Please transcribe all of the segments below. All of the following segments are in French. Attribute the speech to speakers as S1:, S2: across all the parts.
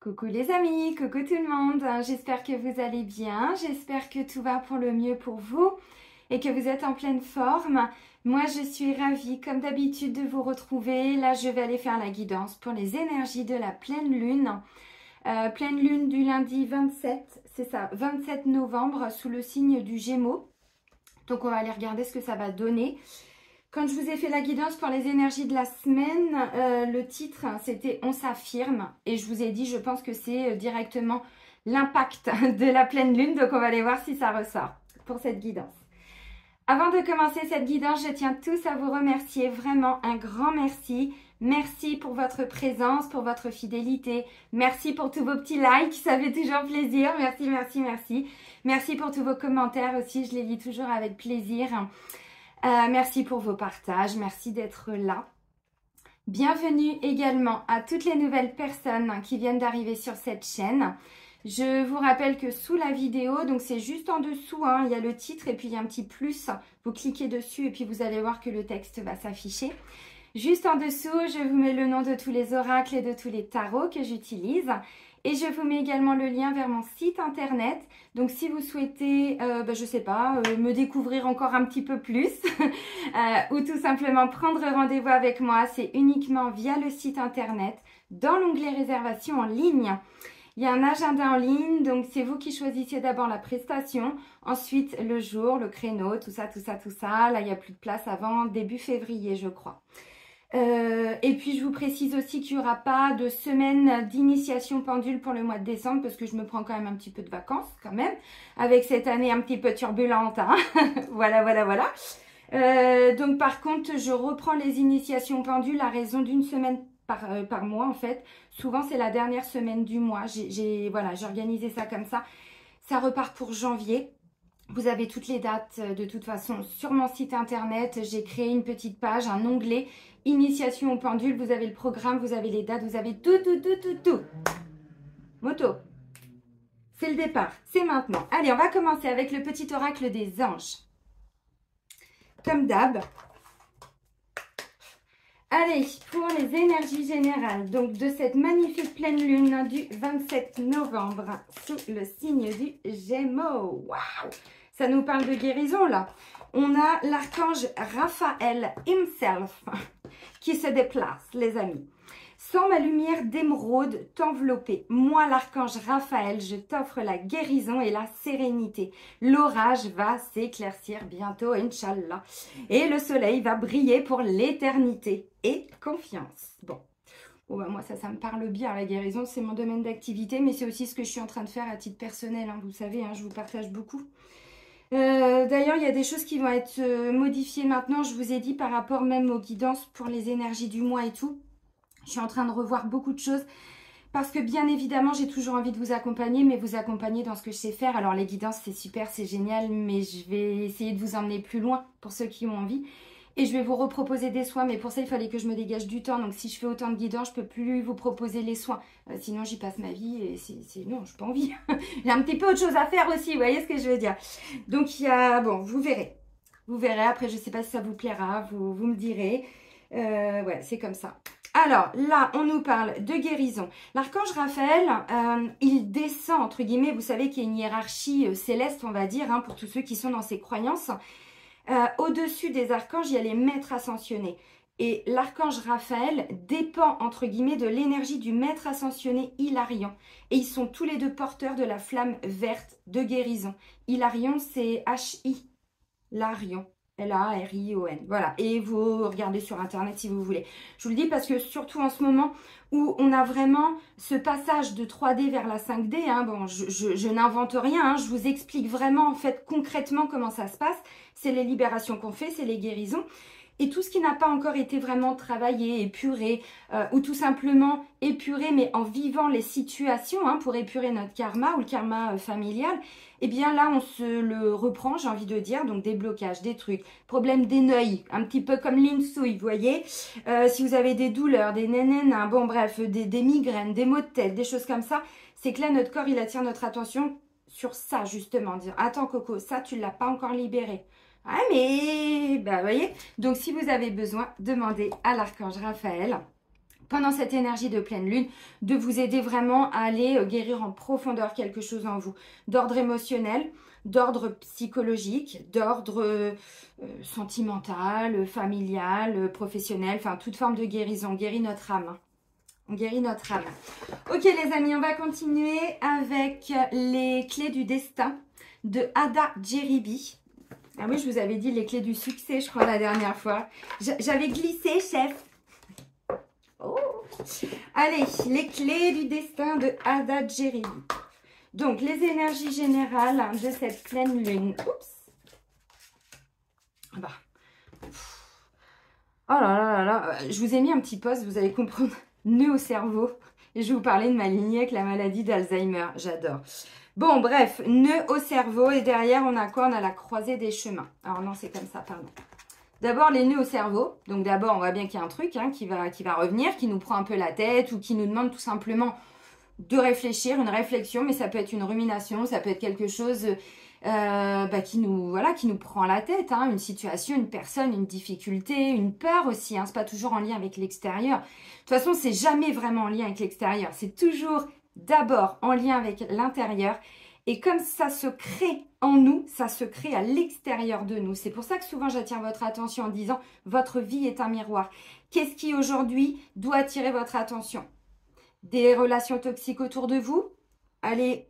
S1: Coucou les amis, coucou tout le monde, j'espère que vous allez bien, j'espère que tout va pour le mieux pour vous et que vous êtes en pleine forme. Moi je suis ravie comme d'habitude de vous retrouver. Là je vais aller faire la guidance pour les énergies de la pleine lune. Pleine lune du lundi 27, c'est ça, 27 novembre sous le signe du Gémeaux. Donc on va aller regarder ce que ça va donner. Quand je vous ai fait la guidance pour les énergies de la semaine, le titre c'était On s'affirme et je vous ai dit je pense que c'est directement l'impact de la pleine lune, donc on va aller voir si ça ressort pour cette guidance. Avant de commencer cette guidance, je tiens tous à vous remercier, vraiment un grand merci. Merci pour votre présence, pour votre fidélité. Merci pour tous vos petits likes, ça fait toujours plaisir. Merci, merci, merci. Merci pour tous vos commentaires aussi, je les lis toujours avec plaisir. Merci pour vos partages, merci d'être là. Bienvenue également à toutes les nouvelles personnes qui viennent d'arriver sur cette chaîne. Je vous rappelle que sous la vidéo, donc c'est juste en dessous, hein, il y a le titre et puis il y a un petit plus. Vous cliquez dessus et puis vous allez voir que le texte va s'afficher. Juste en dessous, je vous mets le nom de tous les oracles et de tous les tarots que j'utilise. Et je vous mets également le lien vers mon site internet. Donc si vous souhaitez, je sais pas, me découvrir encore un petit peu plus ou tout simplement prendre rendez-vous avec moi, c'est uniquement via le site internet dans l'onglet réservation en ligne. Il y a un agenda en ligne, donc c'est vous qui choisissez d'abord la prestation, ensuite le jour, le créneau, tout ça, tout ça, tout ça. Là, il n'y a plus de place avant début février, je crois. Et puis je vous précise aussi qu'il n'y aura pas de semaine d'initiation pendule pour le mois de décembre parce que je me prends quand même un petit peu de vacances quand même avec cette année un petit peu turbulente, hein. Voilà, voilà, voilà. Donc par contre je reprends les initiations pendules à raison d'une semaine par mois en fait. Souvent c'est la dernière semaine du mois. Voilà, j'ai organisé ça comme ça. Ça repart pour janvier. Vous avez toutes les dates de toute façon sur mon site internet. J'ai créé une petite page, un onglet initiation au pendule. Vous avez le programme, vous avez les dates, vous avez tout, tout, tout, tout, tout. Moto, c'est le départ, c'est maintenant. Allez, on va commencer avec le petit oracle des anges. Comme d'hab. Allez, pour les énergies générales, donc de cette magnifique pleine lune du 27 novembre sous le signe du Gémeaux. Waouh! Ça nous parle de guérison là. On a l'archange Raphaël himself qui se déplace, les amis. Sans ma lumière d'émeraude t'envelopper, moi l'archange Raphaël, je t'offre la guérison et la sérénité. L'orage va s'éclaircir bientôt, Inch'Allah. Et le soleil va briller pour l'éternité. Et confiance. Bon. Oh bah moi ça me parle bien, la guérison, c'est mon domaine d'activité, mais c'est aussi ce que je suis en train de faire à titre personnel, hein, vous savez, hein, je vous partage beaucoup. D'ailleurs, il y a des choses qui vont être modifiées maintenant, je vous ai dit, par rapport même aux guidances pour les énergies du mois et tout. Je suis en train de revoir beaucoup de choses parce que bien évidemment, j'ai toujours envie de vous accompagner, mais vous accompagner dans ce que je sais faire. Alors les guidances, c'est super, c'est génial, mais je vais essayer de vous emmener plus loin pour ceux qui ont envie. Et je vais vous reproposer des soins, mais pour ça, il fallait que je me dégage du temps. Donc, si je fais autant de guidance, je ne peux plus vous proposer les soins. Sinon, j'y passe ma vie et non, je n'ai pas envie. J'ai un petit peu autre chose à faire aussi, vous voyez ce que je veux dire. Donc, il y a... Bon, vous verrez. Vous verrez. Après, je ne sais pas si ça vous plaira. Vous me direz. Ouais, c'est comme ça. Alors, là, on nous parle de guérison. L'archange Raphaël, il descend, entre guillemets. Vous savez qu'il y a une hiérarchie céleste, on va dire, hein, pour tous ceux qui sont dans ces croyances. Au-dessus des archanges, il y a les maîtres ascensionnés. Et l'archange Raphaël dépend, entre guillemets, de l'énergie du maître ascensionné Hilarion. Et ils sont tous les deux porteurs de la flamme verte de guérison. Hilarion, c'est H-I, Larion. L-A-R-I-O-N. Voilà. Et vous regardez sur Internet si vous voulez. Je vous le dis parce que surtout en ce moment où on a vraiment ce passage de 3D vers la 5D, hein, bon, je n'invente rien, hein, je vous explique vraiment en fait concrètement comment ça se passe. C'est les libérations qu'on fait, c'est les guérisons. Et tout ce qui n'a pas encore été vraiment travaillé, épuré, ou tout simplement épuré, mais en vivant les situations, hein, pour épurer notre karma ou le karma familial, eh bien là, on se le reprend, j'ai envie de dire, donc des blocages, des trucs, problèmes d'éneuil, un petit peu comme l'insouille, vous voyez. Si vous avez des douleurs, des nénénins, bon bref, des migraines, des maux de tête, des choses comme ça, c'est que là, notre corps, il attire notre attention sur ça, justement, dire, attends Coco, ça, tu ne l'as pas encore libéré. Ah mais, bah vous voyez, donc si vous avez besoin, demandez à l'archange Raphaël pendant cette énergie de pleine lune, de vous aider vraiment à aller guérir en profondeur quelque chose en vous, d'ordre émotionnel, d'ordre psychologique, d'ordre sentimental, familial, professionnel, enfin toute forme de guérison. On guérit notre âme. On guérit notre âme. Ok les amis, on va continuer avec les clés du destin de Ada Jeribi. Ah oui, je vous avais dit les clés du succès, je crois, la dernière fois. J'avais glissé, chef. Oh. Allez, les clés du destin de Ada Jeribi. Donc, les énergies générales de cette pleine lune. Oups. Bah. Oh là là là là. Je vous ai mis un petit post, vous allez comprendre. Nœud au cerveau. Et je vais vous parler de ma lignée avec la maladie d'Alzheimer. J'adore. Bon, bref, nœud au cerveau. Et derrière, on a quoi? On a la croisée des chemins. Alors non, c'est comme ça, pardon. D'abord, les nœuds au cerveau. Donc d'abord, on voit bien qu'il y a un truc qui va revenir, qui nous prend un peu la tête ou qui nous demande tout simplement de réfléchir, une réflexion, mais ça peut être une rumination, ça peut être quelque chose qui nous prend la tête, hein, une situation, une personne, une difficulté, une peur aussi, hein, c'est pas toujours en lien avec l'extérieur. De toute façon, c'est jamais vraiment en lien avec l'extérieur, c'est toujours d'abord en lien avec l'intérieur. Et comme ça se crée en nous, ça se crée à l'extérieur de nous. C'est pour ça que souvent j'attire votre attention en disant votre vie est un miroir. Qu'est-ce qui aujourd'hui doit attirer votre attention? Des relations toxiques autour de vous? Allez,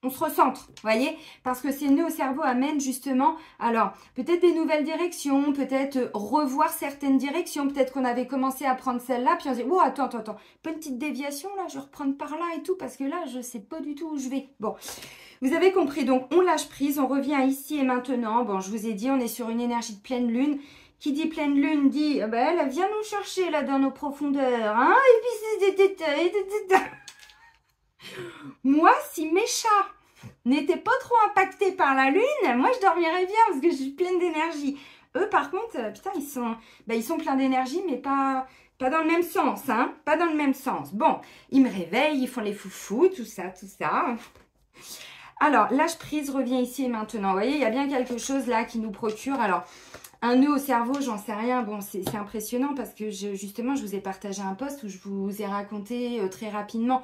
S1: on se recentre, voyez? Parce que ces nœuds au cerveau amènent justement, alors, peut-être des nouvelles directions, peut-être revoir certaines directions, peut-être qu'on avait commencé à prendre celle-là, puis on se dit, oh, attends, pas une petite déviation, là, je vais reprendre par là et tout, parce que là, je ne sais pas du tout où je vais. Bon, vous avez compris, donc, on lâche prise, on revient ici et maintenant. Bon, je vous ai dit, on est sur une énergie de pleine lune. Qui dit pleine lune dit, elle vient nous chercher, là, dans nos profondeurs, hein, et puis, moi, si mes chats n'étaient pas trop impactés par la lune, moi, je dormirais bien parce que je suis pleine d'énergie. Eux, par contre, putain, ils sont pleins d'énergie, mais pas dans le même sens, hein. Pas dans le même sens. Bon, ils me réveillent, ils font les foufous, tout ça. Alors, lâche prise, revient ici et maintenant. Vous voyez, il y a bien quelque chose là qui nous procure. Alors, un nœud au cerveau, j'en sais rien. Bon, c'est impressionnant parce que justement, je vous ai partagé un post où je vous ai raconté très rapidement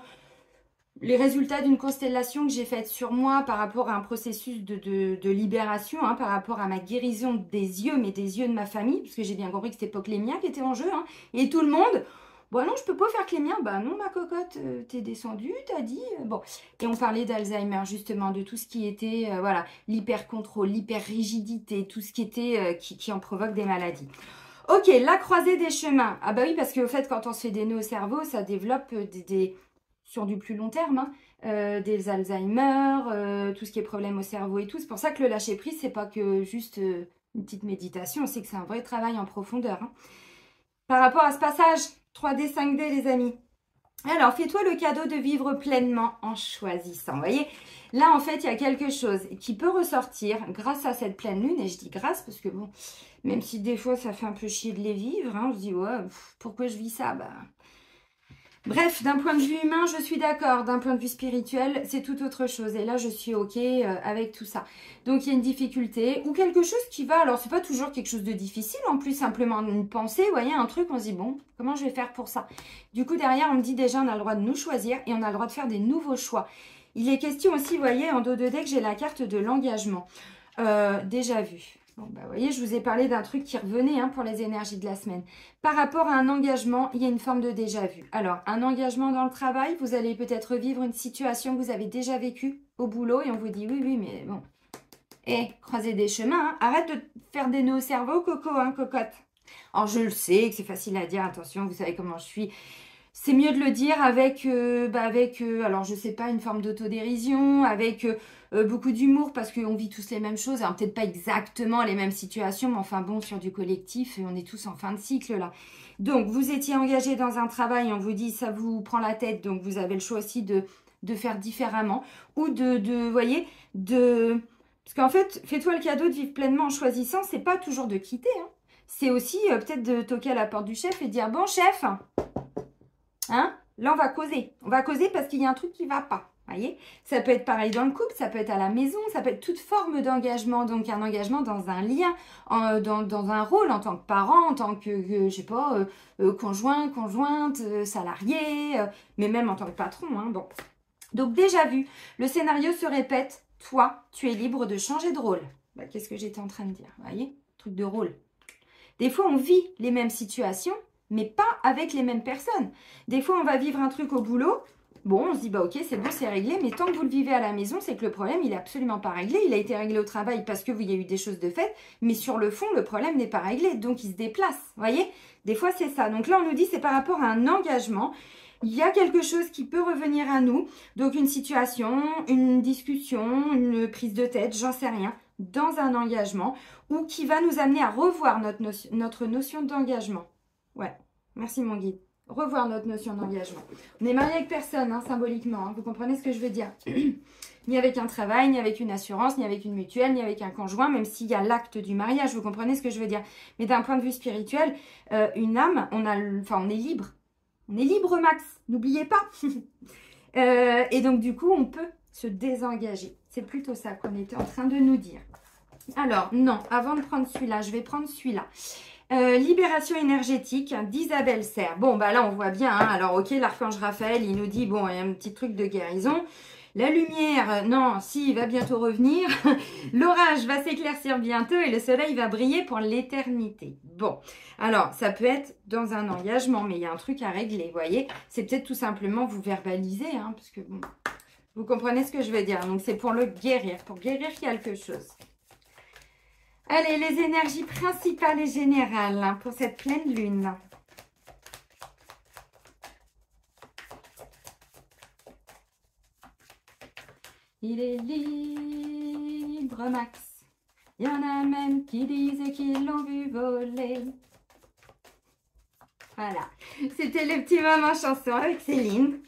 S1: les résultats d'une constellation que j'ai faite sur moi par rapport à un processus de libération, hein, par rapport à ma guérison des yeux, mais des yeux de ma famille, parce que j'ai bien compris que c'était pas que les miens qui étaient en jeu, hein, et tout le monde. Bon, non, je peux pas faire que les miens. Bah non, ma cocotte, t'es descendue, t'as dit. Bon, et on parlait d'Alzheimer, justement, de tout ce qui était, voilà, l'hyper-contrôle, l'hyper-rigidité, tout ce qui était, qui en provoque des maladies. Ok, la croisée des chemins. Ah bah oui, parce qu'au fait, quand on se fait des nœuds au cerveau, ça développe sur du plus long terme, hein, des Alzheimer, tout ce qui est problème au cerveau et tout. C'est pour ça que le lâcher prise, c'est pas que juste une petite méditation, c'est que c'est un vrai travail en profondeur. Hein. Par rapport à ce passage, 3D, 5D, les amis. Alors, fais-toi le cadeau de vivre pleinement en choisissant. Vous voyez, là, en fait, il y a quelque chose qui peut ressortir grâce à cette pleine lune. Et je dis grâce parce que, bon, même si des fois, ça fait un peu chier de les vivre, hein, on se dit, ouais, pourquoi je vis ça? Bah... Bref, d'un point de vue humain, je suis d'accord. D'un point de vue spirituel, c'est tout autre chose. Et là, je suis OK avec tout ça. Donc, il y a une difficulté ou quelque chose qui va... Alors, c'est pas toujours quelque chose de difficile. En plus, simplement une pensée, vous voyez, un truc, on se dit, bon, comment je vais faire pour ça? Du coup, derrière, on me dit déjà, on a le droit de nous choisir et on a le droit de faire des nouveaux choix. Il est question aussi, vous voyez, en dos de deck, j'ai la carte de l'engagement. Déjà vu. Bon, bah, vous voyez, je vous ai parlé d'un truc qui revenait, hein, pour les énergies de la semaine. Par rapport à un engagement, il y a une forme de déjà-vu. Alors, un engagement dans le travail, vous allez peut-être vivre une situation que vous avez déjà vécue au boulot et on vous dit, oui, mais bon. Croiser des chemins, hein. Arrête de faire des nœuds au cerveau, coco, hein, cocotte. Alors, je le sais que c'est facile à dire, attention, vous savez comment je suis. C'est mieux de le dire avec, alors je sais pas, une forme d'autodérision, avec beaucoup d'humour, parce qu'on vit tous les mêmes choses. Alors peut-être pas exactement les mêmes situations, mais enfin bon, sur du collectif, on est tous en fin de cycle là. Donc vous étiez engagé dans un travail, on vous dit ça vous prend la tête, donc vous avez le choix aussi de faire différemment, ou voyez, parce qu'en fait, fais-toi le cadeau de vivre pleinement en choisissant, c'est pas toujours de quitter, hein. C'est aussi peut-être de toquer à la porte du chef et dire, bon chef, hein, là, on va causer. On va causer parce qu'il y a un truc qui ne va pas. Voyez, ça peut être pareil dans le couple, ça peut être à la maison, ça peut être toute forme d'engagement. Donc, un engagement dans un lien, dans un rôle en tant que parent, en tant que, je sais pas, conjoint, conjointe, salarié, mais même en tant que patron. Hein, bon. Donc, déjà vu, le scénario se répète. Toi, tu es libre de changer de rôle. Bah, qu'est-ce que j'étais en train de dire? Vous voyez, truc de rôle. Des fois, on vit les mêmes situations, mais pas avec les mêmes personnes. Des fois, on va vivre un truc au boulot. Bon, on se dit, bah ok, c'est bon, c'est réglé, mais tant que vous le vivez à la maison, c'est que le problème, il est absolument pas réglé. Il a été réglé au travail parce que vous y a eu des choses de fait, mais sur le fond, le problème n'est pas réglé, donc il se déplace. Vous voyez? Des fois, c'est ça. Donc là, on nous dit, c'est par rapport à un engagement. Il y a quelque chose qui peut revenir à nous, donc une situation, une discussion, une prise de tête, j'en sais rien, dans un engagement, ou qui va nous amener à revoir notre notion d'engagement. Ouais, merci mon guide. Revoir notre notion d'engagement. On n'est marié avec personne, hein, symboliquement. Hein, vous comprenez ce que je veux dire? Ni avec un travail, ni avec une assurance, ni avec une mutuelle, ni avec un conjoint, même s'il y a l'acte du mariage. Vous comprenez ce que je veux dire? Mais d'un point de vue spirituel, une âme, on est libre. On est libre, Max. N'oubliez pas. Et donc, du coup, on peut se désengager. C'est plutôt ça qu'on était en train de nous dire. Alors, non, avant de prendre celui-là, je vais prendre celui-là. Libération énergétique d'Isabelle Serre. Bon, bah là, on voit bien. Hein, alors, ok, l'archange Raphaël, il nous dit, bon, il y a un petit truc de guérison. La lumière, non, si, il va bientôt revenir. L'orage va s'éclaircir bientôt et le soleil va briller pour l'éternité. Bon, alors, ça peut être dans un engagement, mais il y a un truc à régler, vous voyez. C'est peut-être tout simplement vous verbaliser, hein, parce que, bon, vous comprenez ce que je veux dire. Donc, c'est pour le guérir, pour guérir quelque chose. Allez, les énergies principales et générales hein, pour cette pleine lune. Il est libre, Max. Il y en a même qui disent qu'ils l'ont vu voler. Voilà, c'était le petit moment chanson avec Céline.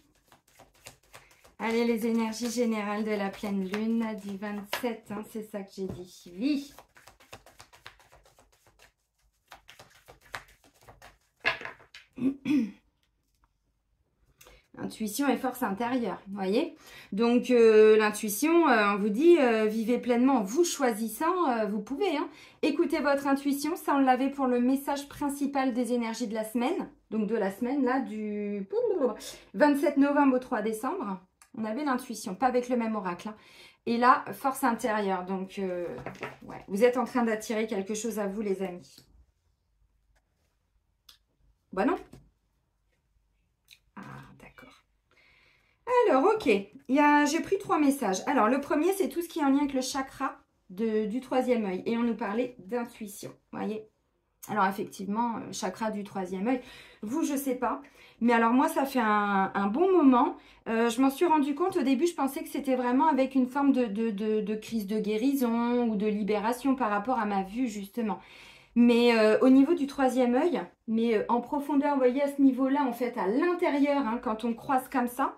S1: Allez, les énergies générales de la pleine lune du 27, hein, c'est ça que j'ai dit. Oui. Intuition et force intérieure, vous voyez. Donc, l'intuition, on vous dit, vivez pleinement, vous choisissant, vous pouvez. Hein. Écoutez votre intuition, ça on l'avait pour le message principal des énergies de la semaine. Donc, de la semaine, là, du 27 novembre au 3 décembre. On avait l'intuition, pas avec le même oracle. Hein. Et là, force intérieure. Donc, ouais, vous êtes en train d'attirer quelque chose à vous, les amis. Bah non. Ah, d'accord. Alors, ok. J'ai pris 3 messages. Alors, le premier, c'est tout ce qui est en lien avec le chakra du troisième œil. Et on nous parlait d'intuition. Vous voyez? Alors, effectivement, chakra du troisième œil. Vous, je sais pas. Mais alors, moi, ça fait un bon moment. Je m'en suis rendu compte. Au début, je pensais que c'était vraiment avec une forme de crise de guérison ou de libération par rapport à ma vue, justement. Mais au niveau du troisième œil, mais en profondeur, vous voyez, à ce niveau-là, en fait, à l'intérieur, hein, quand on croise comme ça,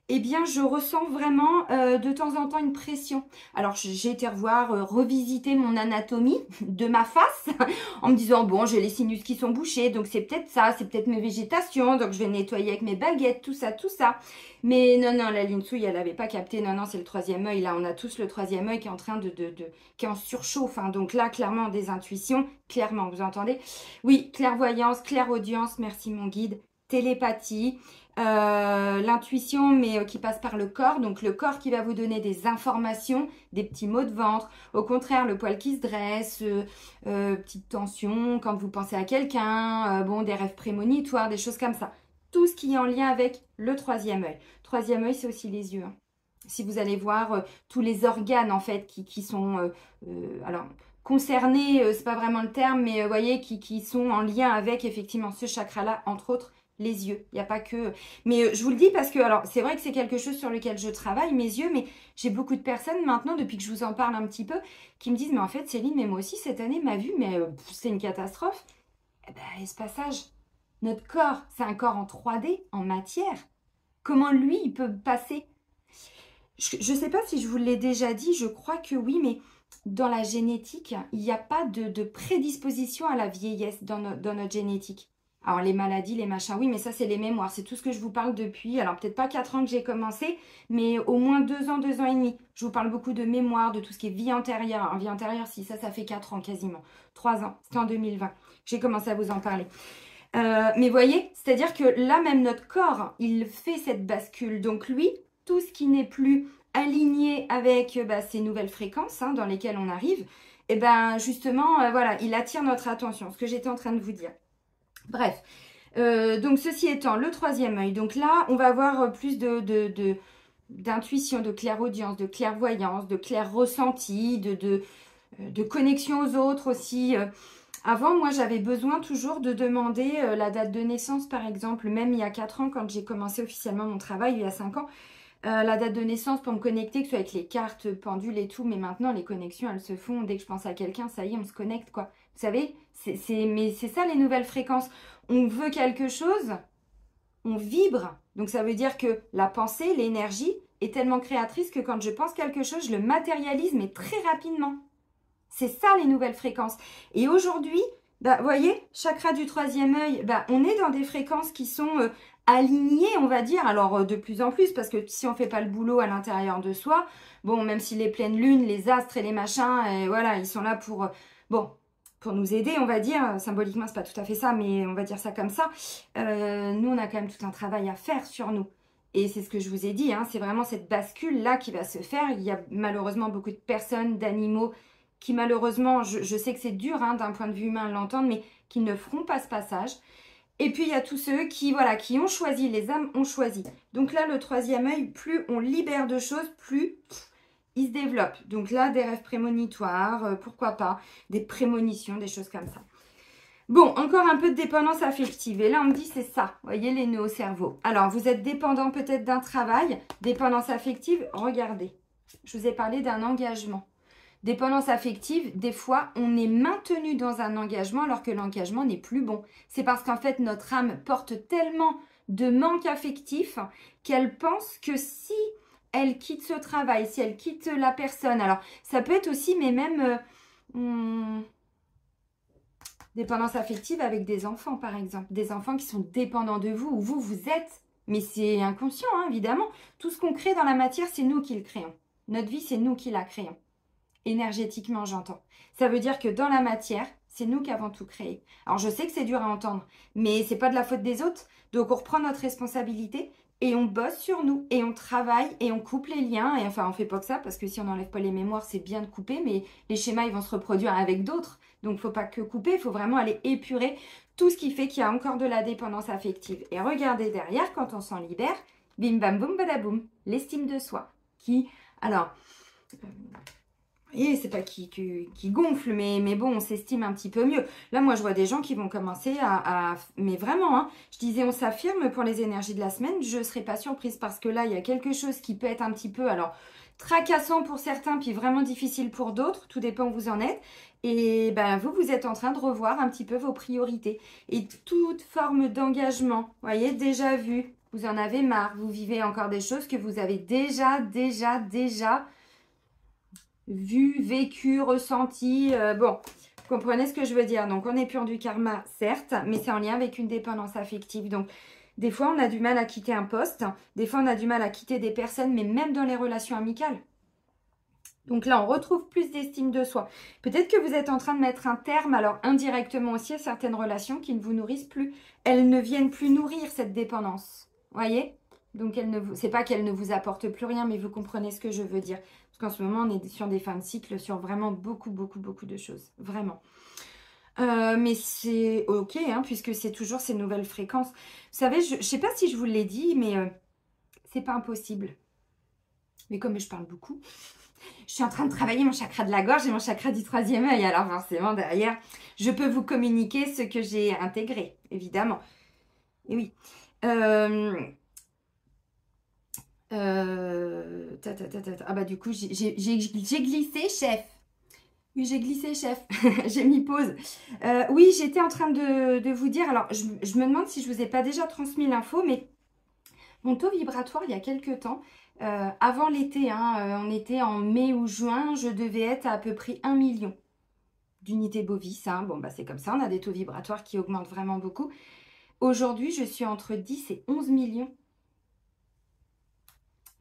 S1: eh bien, je ressens vraiment de temps en temps une pression. Alors, j'ai été revisiter mon anatomie de ma face en me disant, bon, j'ai les sinus qui sont bouchés, donc c'est peut-être ça, c'est peut-être mes végétations, donc je vais nettoyer avec mes baguettes, tout ça, tout ça. Mais non, non, la Linsouille, elle n'avait pas capté. Non, non, c'est le troisième œil. Là, on a tous le troisième œil qui est en train qui est en surchauffe. Hein. Donc là, clairement, des intuitions, clairement, vous entendez? Oui, clairvoyance, clairaudience, merci mon guide, télépathie. L'intuition mais qui passe par le corps, donc le corps qui va vous donner des informations, des petits maux de ventre, au contraire le poil qui se dresse, petite tension quand vous pensez à quelqu'un, bon des rêves prémonitoires, des choses comme ça, tout ce qui est en lien avec le troisième œil. Troisième œil c'est aussi les yeux, hein. Si vous allez voir tous les organes en fait qui sont alors concernés, c'est pas vraiment le terme, mais vous voyez qui sont en lien avec effectivement ce chakra là, entre autres les yeux, il n'y a pas que... Mais je vous le dis parce que, alors, c'est vrai que c'est quelque chose sur lequel je travaille, mes yeux, mais j'ai beaucoup de personnes maintenant, depuis que je vous en parle un petit peu, qui me disent, mais en fait, Céline, mais moi aussi, cette année, ma vue, mais c'est une catastrophe. Eh ben, ce passage, notre corps, c'est un corps en 3D, en matière. Comment, lui, il peut passer? Je ne sais pas si je vous l'ai déjà dit, je crois que oui, mais dans la génétique, il n'y a pas de prédisposition à la vieillesse dans notre génétique. Alors, les maladies, les machins, oui, mais ça, c'est les mémoires. C'est tout ce que je vous parle depuis, alors peut-être pas 4 ans que j'ai commencé, mais au moins 2 ans et demi. Je vous parle beaucoup de mémoire, de tout ce qui est vie antérieure. En vie antérieure, si, ça fait 4 ans quasiment. 3 ans, c'était en 2020. J'ai commencé à vous en parler. Mais voyez, c'est-à-dire que là, même notre corps, il fait cette bascule. Donc lui, tout ce qui n'est plus aligné avec ces nouvelles fréquences dans lesquelles on arrive, et ben justement, voilà, il attire notre attention, ce que j'étais en train de vous dire. Bref, donc ceci étant, le troisième œil. Donc là, on va avoir plus d'intuition, de clairaudience, de clairvoyance, de clair ressenti, de connexion aux autres aussi. Avant, moi, j'avais besoin toujours de demander la date de naissance, par exemple. Même il y a 4 ans, quand j'ai commencé officiellement mon travail, il y a 5 ans, la date de naissance pour me connecter, que ce soit avec les cartes, pendules et tout. Mais maintenant, les connexions, elles se font. Dès que je pense à quelqu'un, ça y est, on se connecte, quoi. Vous savez, mais c'est ça les nouvelles fréquences. On veut quelque chose, on vibre. Donc, ça veut dire que la pensée, l'énergie est tellement créatrice que quand je pense quelque chose, je le matérialise, mais très rapidement. C'est ça les nouvelles fréquences. Et aujourd'hui, vous voyez, chakra du troisième œil, on est dans des fréquences qui sont alignées, on va dire. Alors de plus en plus, parce que si on ne fait pas le boulot à l'intérieur de soi, bon, même si les pleines lunes, les astres et les machins, voilà, ils sont là pour, pour nous aider, on va dire. Symboliquement, c'est pas tout à fait ça, mais on va dire ça comme ça. Nous, on a quand même tout un travail à faire sur nous. Et c'est ce que je vous ai dit, c'est vraiment cette bascule-là qui va se faire. Il y a malheureusement beaucoup de personnes, d'animaux, qui malheureusement, je sais que c'est dur d'un point de vue humain de l'entendre, mais qui ne feront pas ce passage. Et puis, il y a tous ceux qui, voilà, qui ont choisi, les âmes ont choisi. Donc là, le troisième œil, plus on libère de choses, plus il se développe. Donc là, des rêves prémonitoires, pourquoi pas, des prémonitions, des choses comme ça. Bon, encore un peu de dépendance affective. Et là, on me dit, c'est ça, vous voyez, les nœuds au cerveau. Alors, vous êtes dépendant peut-être d'un travail, dépendance affective, regardez. Je vous ai parlé d'un engagement. Dépendance affective, des fois, on est maintenu dans un engagement alors que l'engagement n'est plus bon. C'est parce qu'en fait, notre âme porte tellement de manque affectif qu'elle pense que si elle quitte ce travail, si elle quitte la personne, alors ça peut être aussi, mais même dépendance affective avec des enfants, par exemple. Des enfants qui sont dépendants de vous, ou vous êtes, mais c'est inconscient, évidemment. Tout ce qu'on crée dans la matière, c'est nous qui le créons. Notre vie, c'est nous qui la créons. Énergétiquement, j'entends. Ça veut dire que dans la matière, c'est nous qui avons tout créé. Alors, je sais que c'est dur à entendre, mais c'est pas de la faute des autres. Donc, on reprend notre responsabilité et on bosse sur nous et on travaille et on coupe les liens. Et enfin, on fait pas que ça parce que si on n'enlève pas les mémoires, c'est bien de couper, mais les schémas, ils vont se reproduire avec d'autres. Donc, faut pas que couper, il faut vraiment aller épurer tout ce qui fait qu'il y a encore de la dépendance affective. Et regardez derrière, quand on s'en libère, bim bam boum badaboum, l'estime de soi. Alors... Et c'est pas qui gonfle, mais bon, on s'estime un petit peu mieux. Là, moi, je vois des gens qui vont commencer mais vraiment, je disais, on s'affirme pour les énergies de la semaine. Je ne serais pas surprise parce que là, il y a quelque chose qui peut être un petit peu, alors, tracassant pour certains, puis vraiment difficile pour d'autres. Tout dépend où vous en êtes. Et vous êtes en train de revoir un petit peu vos priorités. Et toute forme d'engagement, vous voyez, déjà vu, vous en avez marre. Vous vivez encore des choses que vous avez déjà vu, vécu, ressenti. Bon, vous comprenez ce que je veux dire. Donc, on est pur du karma, certes, mais c'est en lien avec une dépendance affective. Donc, des fois, on a du mal à quitter un poste. Des fois, on a du mal à quitter des personnes, mais même dans les relations amicales. Donc là, on retrouve plus d'estime de soi. Peut-être que vous êtes en train de mettre un terme, alors indirectement aussi, à certaines relations qui ne vous nourrissent plus. Elles ne viennent plus nourrir cette dépendance. Vous voyez ? Donc, c'est pas qu'elles ne vous apportent plus rien, mais vous comprenez ce que je veux dire. Parce qu'en ce moment, on est sur des fins de cycle, sur vraiment beaucoup de choses. Vraiment. Mais c'est ok, puisque c'est toujours ces nouvelles fréquences. Vous savez, je ne sais pas si je vous l'ai dit, mais c'est pas impossible. Mais comme je parle beaucoup, je suis en train de travailler mon chakra de la gorge et mon chakra du troisième œil. Alors forcément, derrière, je peux vous communiquer ce que j'ai intégré, évidemment. Et oui. Du coup, j'ai glissé, chef. Oui, j'ai glissé, chef. J'ai mis pause. Oui, j'étais en train de vous dire, alors je me demande si je ne vous ai pas déjà transmis l'info, mais mon taux vibratoire, il y a quelques temps, avant l'été, on était en mai ou juin, je devais être à peu près 1 million d'unités bovis. Bon, c'est comme ça, on a des taux vibratoires qui augmentent vraiment beaucoup. Aujourd'hui, je suis entre 10 et 11 millions.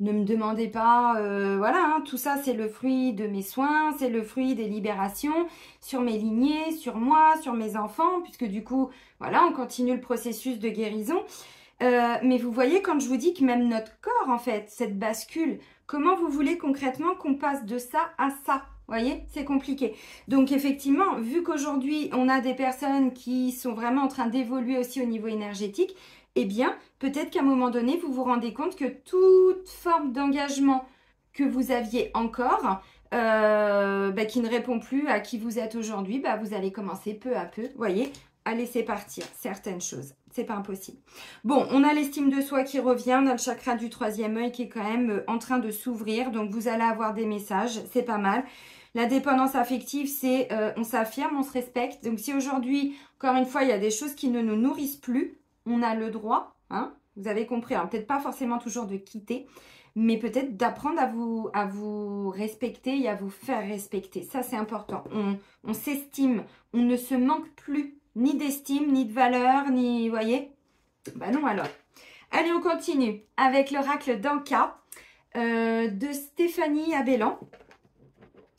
S1: Ne me demandez pas, voilà, hein, tout ça c'est le fruit de mes soins, c'est le fruit des libérations sur mes lignées, sur moi, sur mes enfants, puisque du coup, voilà, on continue le processus de guérison. Mais vous voyez, quand je vous dis que même notre corps, en fait, cette bascule, comment vous voulez concrètement qu'on passe de ça à ça? Vous voyez, c'est compliqué. Donc effectivement, vu qu'aujourd'hui, on a des personnes qui sont vraiment en train d'évoluer aussi au niveau énergétique, eh bien, peut-être qu'à un moment donné, vous vous rendez compte que toute forme d'engagement que vous aviez encore, qui ne répond plus à qui vous êtes aujourd'hui, vous allez commencer peu à peu, vous voyez, à laisser partir certaines choses. C'est pas impossible. Bon, on a l'estime de soi qui revient, on a le chakra du troisième œil qui est quand même en train de s'ouvrir. Donc, vous allez avoir des messages, c'est pas mal. La dépendance affective, c'est on s'affirme, on se respecte. Donc, si aujourd'hui, encore une fois, il y a des choses qui ne nous nourrissent plus, on a le droit, hein, vous avez compris, hein, peut-être pas forcément toujours de quitter, mais peut-être d'apprendre à vous respecter et à vous faire respecter. Ça, c'est important. On s'estime, on ne se manque plus ni d'estime, ni de valeur, ni, vous voyez? Bah non alors. Allez, on continue avec l'oracle d'Anka de Stéphanie Abellan.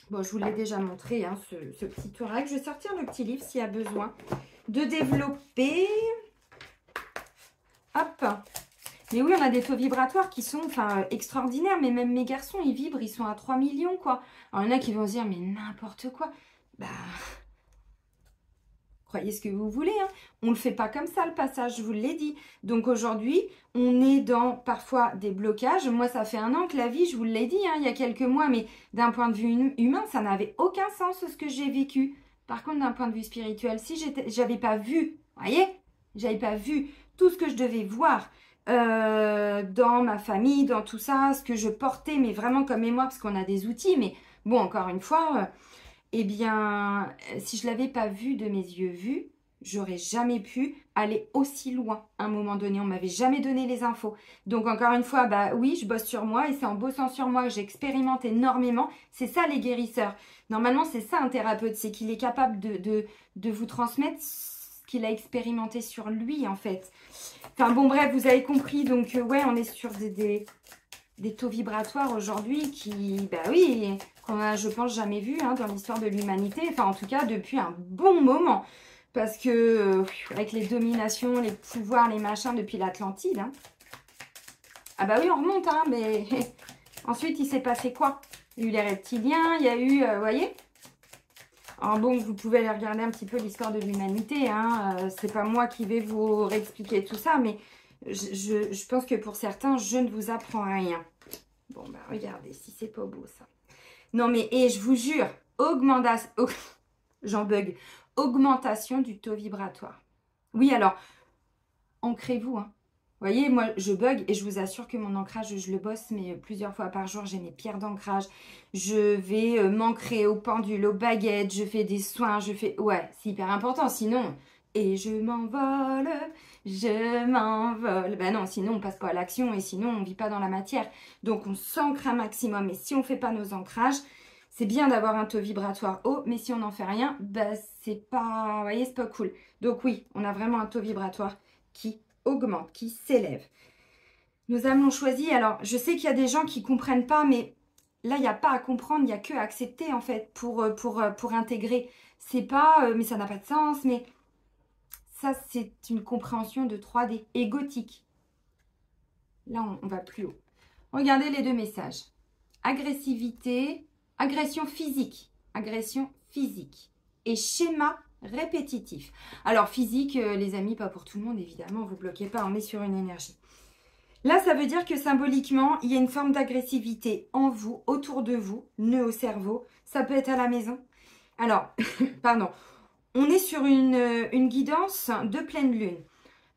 S1: Bon, je vous l'ai déjà montré, hein, ce petit oracle. Je vais sortir le petit livre s'il y a besoin de développer. Hop. Mais oui, on a des taux vibratoires qui sont extraordinaires. Mais même mes garçons, ils vibrent, ils sont à 3 millions, quoi. Alors, il y en a qui vont se dire, mais n'importe quoi. Bah... Croyez ce que vous voulez, hein. On ne le fait pas comme ça, le passage, je vous l'ai dit. Donc aujourd'hui, on est dans parfois des blocages. Moi, ça fait 1 an que la vie, je vous l'ai dit, hein, il y a quelques mois, mais d'un point de vue humain, ça n'avait aucun sens ce que j'ai vécu. Par contre, d'un point de vue spirituel, si j'avais pas vu, vous voyez, j'avais pas vu tout ce que je devais voir dans ma famille, dans tout ça, ce que je portais, mais vraiment comme mémoire, parce qu'on a des outils, mais bon, encore une fois... eh bien, si je ne l'avais pas vu de mes yeux vus, j'aurais jamais pu aller aussi loin à un moment donné. On ne m'avait jamais donné les infos. Donc, encore une fois, oui, je bosse sur moi et c'est en bossant sur moi que j'expérimente énormément. C'est ça, les guérisseurs. Normalement, c'est ça, un thérapeute. C'est qu'il est capable de vous transmettre ce qu'il a expérimenté sur lui, en fait. Enfin, bon, bref, vous avez compris. Donc, ouais, on est sur des taux vibratoires aujourd'hui qui, oui, qu'on a, je pense, jamais vu hein, dans l'histoire de l'humanité. Enfin, en tout cas, depuis un bon moment. Parce que, avec les dominations, les pouvoirs, les machins, depuis l'Atlantide. Hein. Ah bah oui, on remonte, hein, mais ensuite, il s'est passé quoi? Il y a eu les reptiliens, il y a eu, vous voyez? Alors bon, vous pouvez aller regarder un petit peu l'histoire de l'humanité. Hein. C'est pas moi qui vais vous réexpliquer tout ça, mais... Je pense que pour certains, je ne vous apprends rien. Bon, regardez, si c'est pas beau, ça. Non, mais, et je vous jure, j'en bug. Augmentation du taux vibratoire. Oui, alors, ancrez-vous, hein. Vous voyez, moi, je bug et je vous assure que mon ancrage, je le bosse, mais plusieurs fois par jour, j'ai mes pierres d'ancrage. Je vais m'ancrer au pendule, aux baguettes, je fais des soins, Ouais, c'est hyper important, sinon... Et je m'envole, je m'envole. Ben non, sinon on passe pas à l'action et sinon on vit pas dans la matière. Donc on s'ancre un maximum. Et si on fait pas nos ancrages, c'est bien d'avoir un taux vibratoire haut, mais si on n'en fait rien, c'est pas, vous voyez, c'est pas cool. Donc oui, on a vraiment un taux vibratoire qui augmente, qui s'élève. Nos âmes l'ont choisi. Alors, je sais qu'il y a des gens qui comprennent pas, mais là, il n'y a pas à comprendre, il n'y a que à accepter en fait pour intégrer. C'est pas, mais ça n'a pas de sens, mais... Ça, c'est une compréhension de 3D et gothique. Là, on va plus haut. Regardez les 2 messages. Agressivité, agression physique et schéma répétitif. Alors, physique, les amis, pas pour tout le monde, évidemment, vous bloquez pas, on est sur une énergie. Là, ça veut dire que symboliquement, il y a une forme d'agressivité en vous, autour de vous, nœud au cerveau. Ça peut être à la maison. Alors, pardon. On est sur une guidance de pleine lune.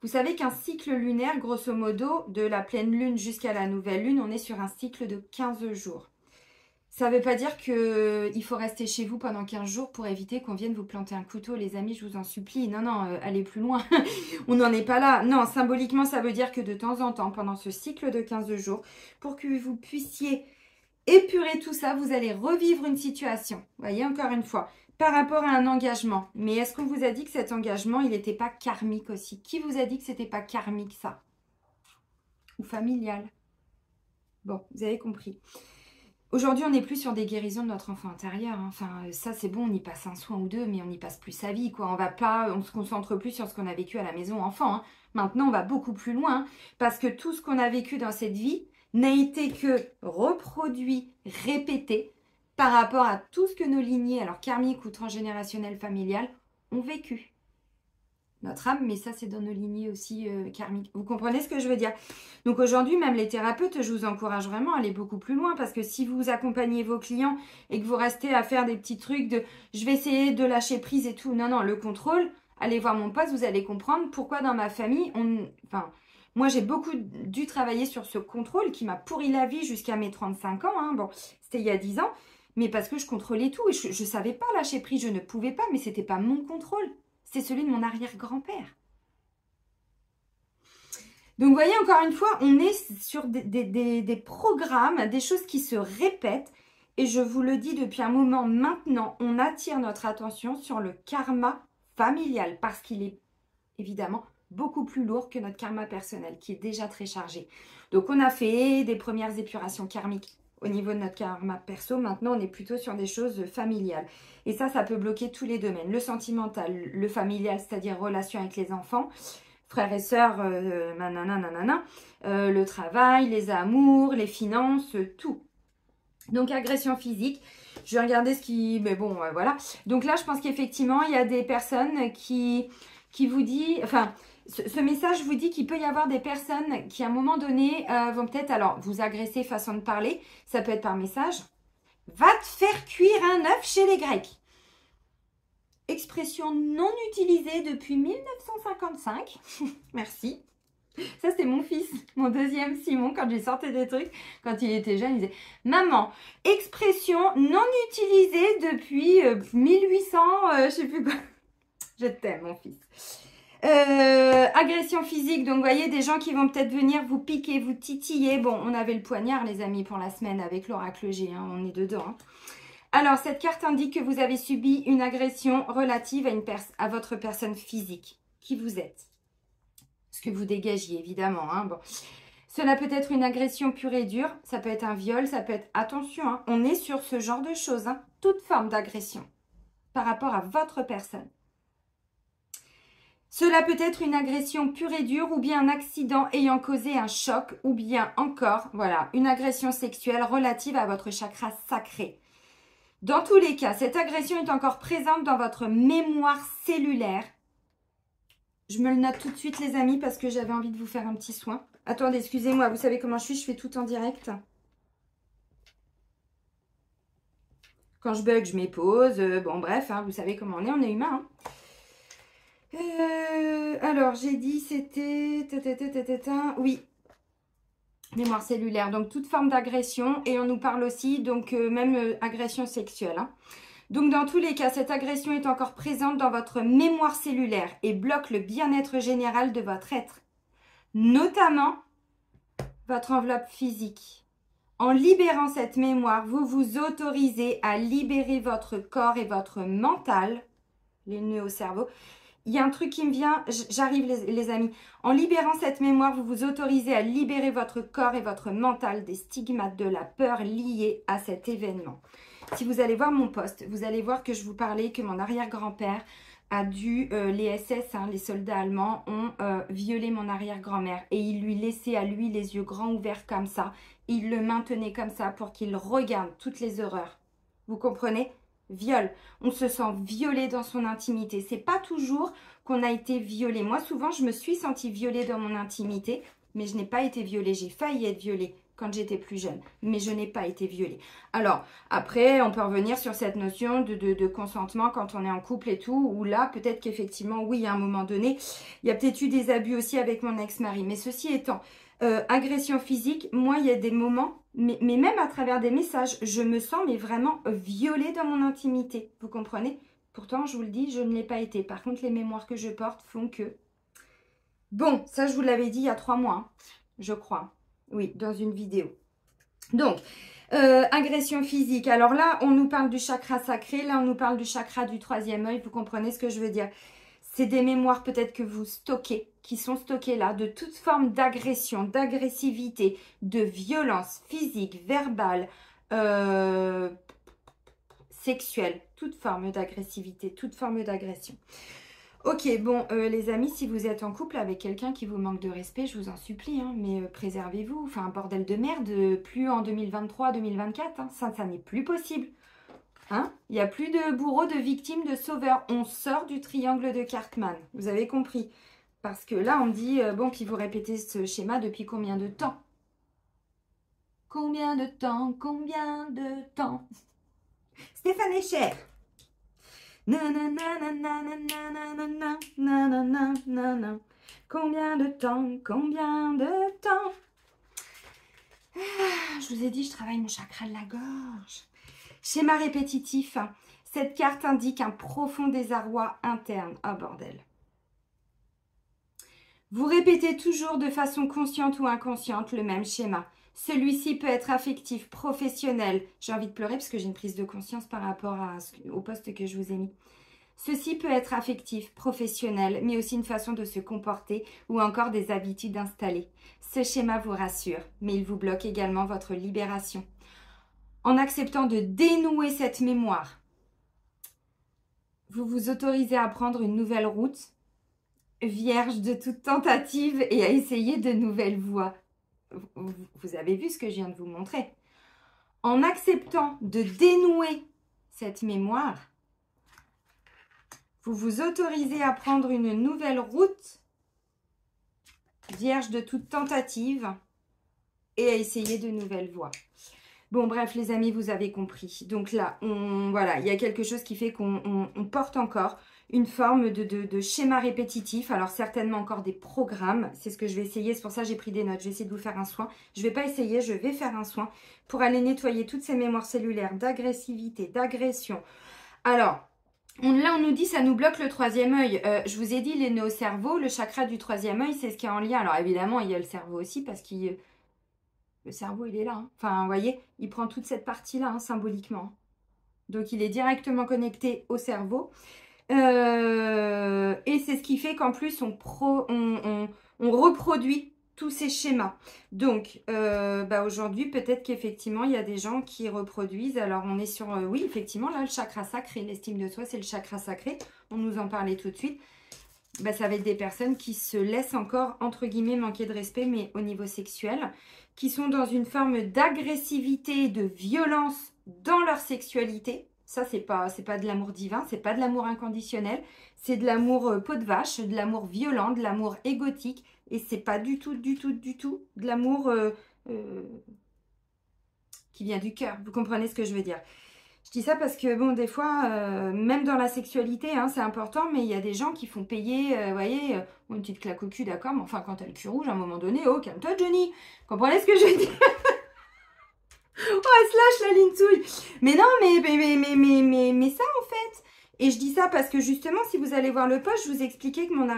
S1: Vous savez qu'un cycle lunaire, grosso modo, de la pleine lune jusqu'à la nouvelle lune, on est sur un cycle de 15 jours. Ça ne veut pas dire qu'il faut rester chez vous pendant 15 jours pour éviter qu'on vienne vous planter un couteau, les amis, je vous en supplie. Non, non, allez plus loin. On n'en est pas là. Non, symboliquement, ça veut dire que de temps en temps, pendant ce cycle de 15 jours, pour que vous puissiez épurer tout ça, vous allez revivre une situation. Vous voyez, encore une fois, par rapport à un engagement. Mais est-ce qu'on vous a dit que cet engagement, il n'était pas karmique aussi? Qui vous a dit que c'était pas karmique, ça? Ou familial? Bon, vous avez compris. Aujourd'hui, on n'est plus sur des guérisons de notre enfant intérieur. Hein. Enfin, ça, c'est bon, on y passe un soin ou deux, mais on n'y passe plus sa vie, quoi. On se concentre plus sur ce qu'on a vécu à la maison enfant. Hein. Maintenant, on va beaucoup plus loin, hein, parce que tout ce qu'on a vécu dans cette vie n'a été que reproduit, répété, par rapport à tout ce que nos lignées, alors karmiques ou transgénérationnelles familiales, ont vécu. Notre âme, mais ça c'est dans nos lignées aussi karmiques. Vous comprenez ce que je veux dire? Donc aujourd'hui, même les thérapeutes, je vous encourage vraiment à aller beaucoup plus loin, parce que si vous accompagnez vos clients et que vous restez à faire des petits trucs de « je vais essayer de lâcher prise et tout », non, non, le contrôle, allez voir mon poste, vous allez comprendre pourquoi dans ma famille, moi j'ai beaucoup dû travailler sur ce contrôle qui m'a pourri la vie jusqu'à mes 35 ans, hein. Bon, c'était il y a 10 ans, mais parce que je contrôlais tout et je ne savais pas lâcher prise, je ne pouvais pas, mais c'était pas mon contrôle. C'est celui de mon arrière-grand-père. Donc, vous voyez, encore une fois, on est sur des programmes, des choses qui se répètent. Et je vous le dis depuis un moment maintenant, on attire notre attention sur le karma familial. Parce qu'il est évidemment beaucoup plus lourd que notre karma personnel, qui est déjà très chargé. Donc, on a fait des premières épurations karmiques au niveau de notre karma perso. Maintenant, on est plutôt sur des choses familiales. Et ça peut bloquer tous les domaines. Le sentimental, le familial, c'est-à-dire relation avec les enfants, frères et sœurs, le travail, les amours, les finances, tout. Donc, agression physique. Je vais regarder ce qui... Mais bon, voilà. Donc là, je pense qu'effectivement, il y a des personnes qui vous disent... Enfin, ce message vous dit qu'il peut y avoir des personnes qui, à un moment donné, vont peut-être... Alors, vous agresser, façon de parler. Ça peut être par message. Va te faire cuire un œuf chez les Grecs. Expression non utilisée depuis 1955. Merci. Ça, c'est mon fils, mon deuxième Simon, quand j'ai sorti des trucs, quand il était jeune, il disait « Maman, expression non utilisée depuis 1800, je sais plus quoi. » Je t'aime, mon fils. Agression physique, donc vous voyez, des gens qui vont peut-être venir vous piquer, vous titiller. Bon, on avait le poignard, les amis, pour la semaine avec l'oracle G, hein, on est dedans. Hein. Alors, cette carte indique que vous avez subi une agression relative à votre personne physique. Qui vous êtes? Ce que vous dégagiez, évidemment. Hein, bon. Cela peut être une agression pure et dure, ça peut être un viol, ça peut être... Attention, hein, on est sur ce genre de choses, hein, toute forme d'agression par rapport à votre personne. Cela peut être une agression pure et dure ou bien un accident ayant causé un choc ou bien encore, voilà, une agression sexuelle relative à votre chakra sacré. Dans tous les cas, cette agression est encore présente dans votre mémoire cellulaire. Je me le note tout de suite, les amis, parce que j'avais envie de vous faire un petit soin. Attendez, excusez-moi, vous savez comment je fais tout en direct. Quand je bug, je m'épose. Bon, bref, hein, vous savez comment on est humain. Hein. Alors, j'ai dit, c'était... Oui. Mémoire cellulaire, donc toute forme d'agression. Et on nous parle aussi, donc, même agression sexuelle. Hein. Donc, dans tous les cas, cette agression est encore présente dans votre mémoire cellulaire et bloque le bien-être général de votre être, notamment votre enveloppe physique. En libérant cette mémoire, vous vous autorisez à libérer votre corps et votre mental, les nœuds au cerveau. Il y a un truc qui me vient, j'arrive les amis. En libérant cette mémoire, vous vous autorisez à libérer votre corps et votre mental des stigmates de la peur liés à cet événement. Si vous allez voir mon post, vous allez voir que je vous parlais que mon arrière-grand-père a dû, les SS, hein, les soldats allemands, ont violé mon arrière-grand-mère. Et il lui laissait à lui les yeux grands ouverts comme ça. Il le maintenait comme ça pour qu'il regarde toutes les horreurs. Vous comprenez? Viol. On se sent violé dans son intimité. C'est pas toujours qu'on a été violé. Moi, souvent, je me suis sentie violée dans mon intimité, mais je n'ai pas été violée. J'ai failli être violée quand j'étais plus jeune, mais je n'ai pas été violée. Alors, après, on peut revenir sur cette notion de consentement quand on est en couple et tout, où là, peut-être qu'effectivement, oui, à un moment donné, il y a peut-être eu des abus aussi avec mon ex-mari. Mais ceci étant, agression physique, moi, il y a des moments, mais même à travers des messages, je me sens mais vraiment violée dans mon intimité. Vous comprenez? Pourtant, je vous le dis, je ne l'ai pas été. Par contre, les mémoires que je porte font que... Bon, ça, je vous l'avais dit il y a 3 mois, hein, je crois. Oui, dans une vidéo. Donc, Agression physique. Alors là, on nous parle du chakra sacré. Là, on nous parle du chakra du troisième œil. Vous comprenez ce que je veux dire? C'est des mémoires peut-être que vous stockez, qui sont stockées là, de toute forme d'agression, d'agressivité, de violence physique, verbale, sexuelle. Toute forme d'agressivité, toute forme d'agression. Ok, bon, les amis, si vous êtes en couple avec quelqu'un qui vous manque de respect, je vous en supplie, hein, mais préservez-vous. Enfin, un bordel de merde, plus en 2023-2024, hein, ça n'est plus possible. Hein, il n'y a plus de bourreaux, de victimes, de sauveurs. On sort du triangle de Cartman. Vous avez compris? Parce que là, on me dit, bon, puis vous répétez ce schéma depuis combien de temps? Combien de temps? Combien de temps? Stéphane Echer. Combien de temps? Combien de temps? Je vous ai dit, je travaille mon chakra de la gorge. Schéma répétitif. Cette carte indique un profond désarroi interne. Oh bordel. Vous répétez toujours de façon consciente ou inconsciente le même schéma. Celui-ci peut être affectif, professionnel. J'ai envie de pleurer parce que j'ai une prise de conscience par rapport au poste que je vous ai mis. Ceci peut être affectif, professionnel, mais aussi une façon de se comporter ou encore des habitudes installées. Ce schéma vous rassure, mais il vous bloque également votre libération. En acceptant de dénouer cette mémoire, vous vous autorisez à prendre une nouvelle route, vierge de toute tentative et à essayer de nouvelles voies. Vous avez vu ce que je viens de vous montrer. En acceptant de dénouer cette mémoire, vous vous autorisez à prendre une nouvelle route, vierge de toute tentative et à essayer de nouvelles voies. Bon, bref, les amis, vous avez compris. Donc là, voilà, il y a quelque chose qui fait qu'on porte encore une forme de schéma répétitif. Alors, certainement encore des programmes. C'est ce que je vais essayer. C'est pour ça que j'ai pris des notes. Je vais essayer de vous faire un soin. Je ne vais pas essayer, je vais faire un soin pour aller nettoyer toutes ces mémoires cellulaires d'agressivité, d'agression. Alors, là, on nous dit ça nous bloque le troisième œil. Je vous ai dit, les nœuds au cerveau, le chakra du troisième œil, c'est ce qui est en lien. Alors, évidemment, il y a le cerveau aussi parce qu'il... Le cerveau, il est là. Hein. Enfin, vous voyez, il prend toute cette partie-là, hein, symboliquement. Donc, il est directement connecté au cerveau. Et c'est ce qui fait qu'en plus, on reproduit tous ces schémas. Donc, aujourd'hui, peut-être qu'effectivement, il y a des gens qui reproduisent. Alors, on est sur... oui, effectivement, là, le chakra sacré, l'estime de soi, c'est le chakra sacré. On nous en parlait tout de suite. Ça va être des personnes qui se laissent encore, entre guillemets, manquer de respect, mais au niveau sexuel, qui sont dans une forme d'agressivité, de violence dans leur sexualité. Ça, c'est pas de l'amour divin, c'est pas de l'amour inconditionnel, c'est de l'amour peau de vache, de l'amour violent, de l'amour égotique, et c'est pas du tout de l'amour qui vient du cœur. Vous comprenez ce que je veux dire? Je dis ça parce que, bon, des fois, même dans la sexualité, hein, c'est important, mais il y a des gens qui font payer, vous voyez, une petite claque au cul, d'accord, mais enfin, quand t'as le cul rouge, à un moment donné, oh, calme-toi, Johnny. Vous comprenez ce que je veux dire? Oh, elle se lâche la linsouille. Mais non, mais ça, en fait. Et je dis ça parce que, justement, si vous allez voir le post, je vous expliquais que mon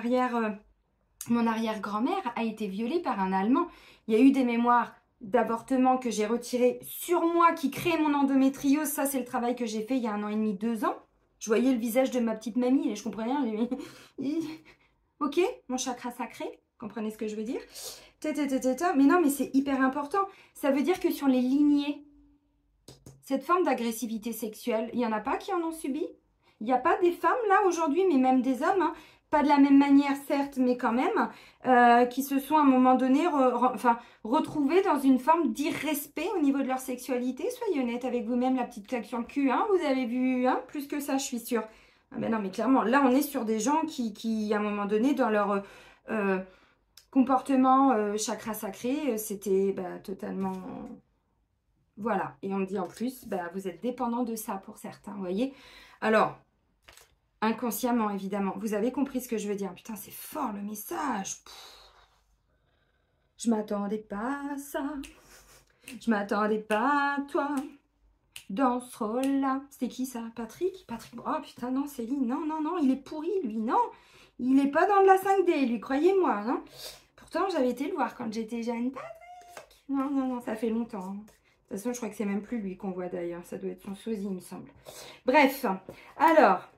S1: arrière-grand-mère a été violée par un Allemand. Il y a eu des mémoires d'avortement que j'ai retiré sur moi, qui crée mon endométriose. Ça, c'est le travail que j'ai fait il y a 1 an et demi, 2 ans. Je voyais le visage de ma petite mamie et je comprenais rien. Ok, mon chakra sacré, comprenez ce que je veux dire? Mais non, mais c'est hyper important. Ça veut dire que sur les lignées, cette forme d'agressivité sexuelle, il n'y en a pas qui en ont subi? Il n'y a pas des femmes là aujourd'hui, mais même des hommes, hein, pas de la même manière certes, mais quand même, qui se sont à un moment donné retrouvés dans une forme d'irrespect au niveau de leur sexualité. Soyez honnête avec vous-même, la petite claque sur le cul, hein, vous avez vu, hein, plus que ça, je suis sûre. Ah ben non, mais clairement, là on est sur des gens qui à un moment donné, dans leur comportement chakra sacré, c'était totalement... Voilà, et on me dit en plus, vous êtes dépendant de ça pour certains, vous voyez. Alors... Inconsciemment, évidemment. Vous avez compris ce que je veux dire. Putain, c'est fort le message. Je m'attendais pas à ça. Je m'attendais pas à toi. Dans ce rôle-là. C'était qui ça? Patrick? Patrick. Oh putain, non, Céline. Non, non, non. Il est pourri, lui. Non. Il n'est pas dans de la 5D, lui. Croyez-moi. Non. Pourtant, j'avais été le voir quand j'étais jeune. Patrick. Non, non, non. Ça fait longtemps. De toute façon, je crois que c'est même plus lui qu'on voit d'ailleurs. Ça doit être son sosie, il me semble. Bref, alors,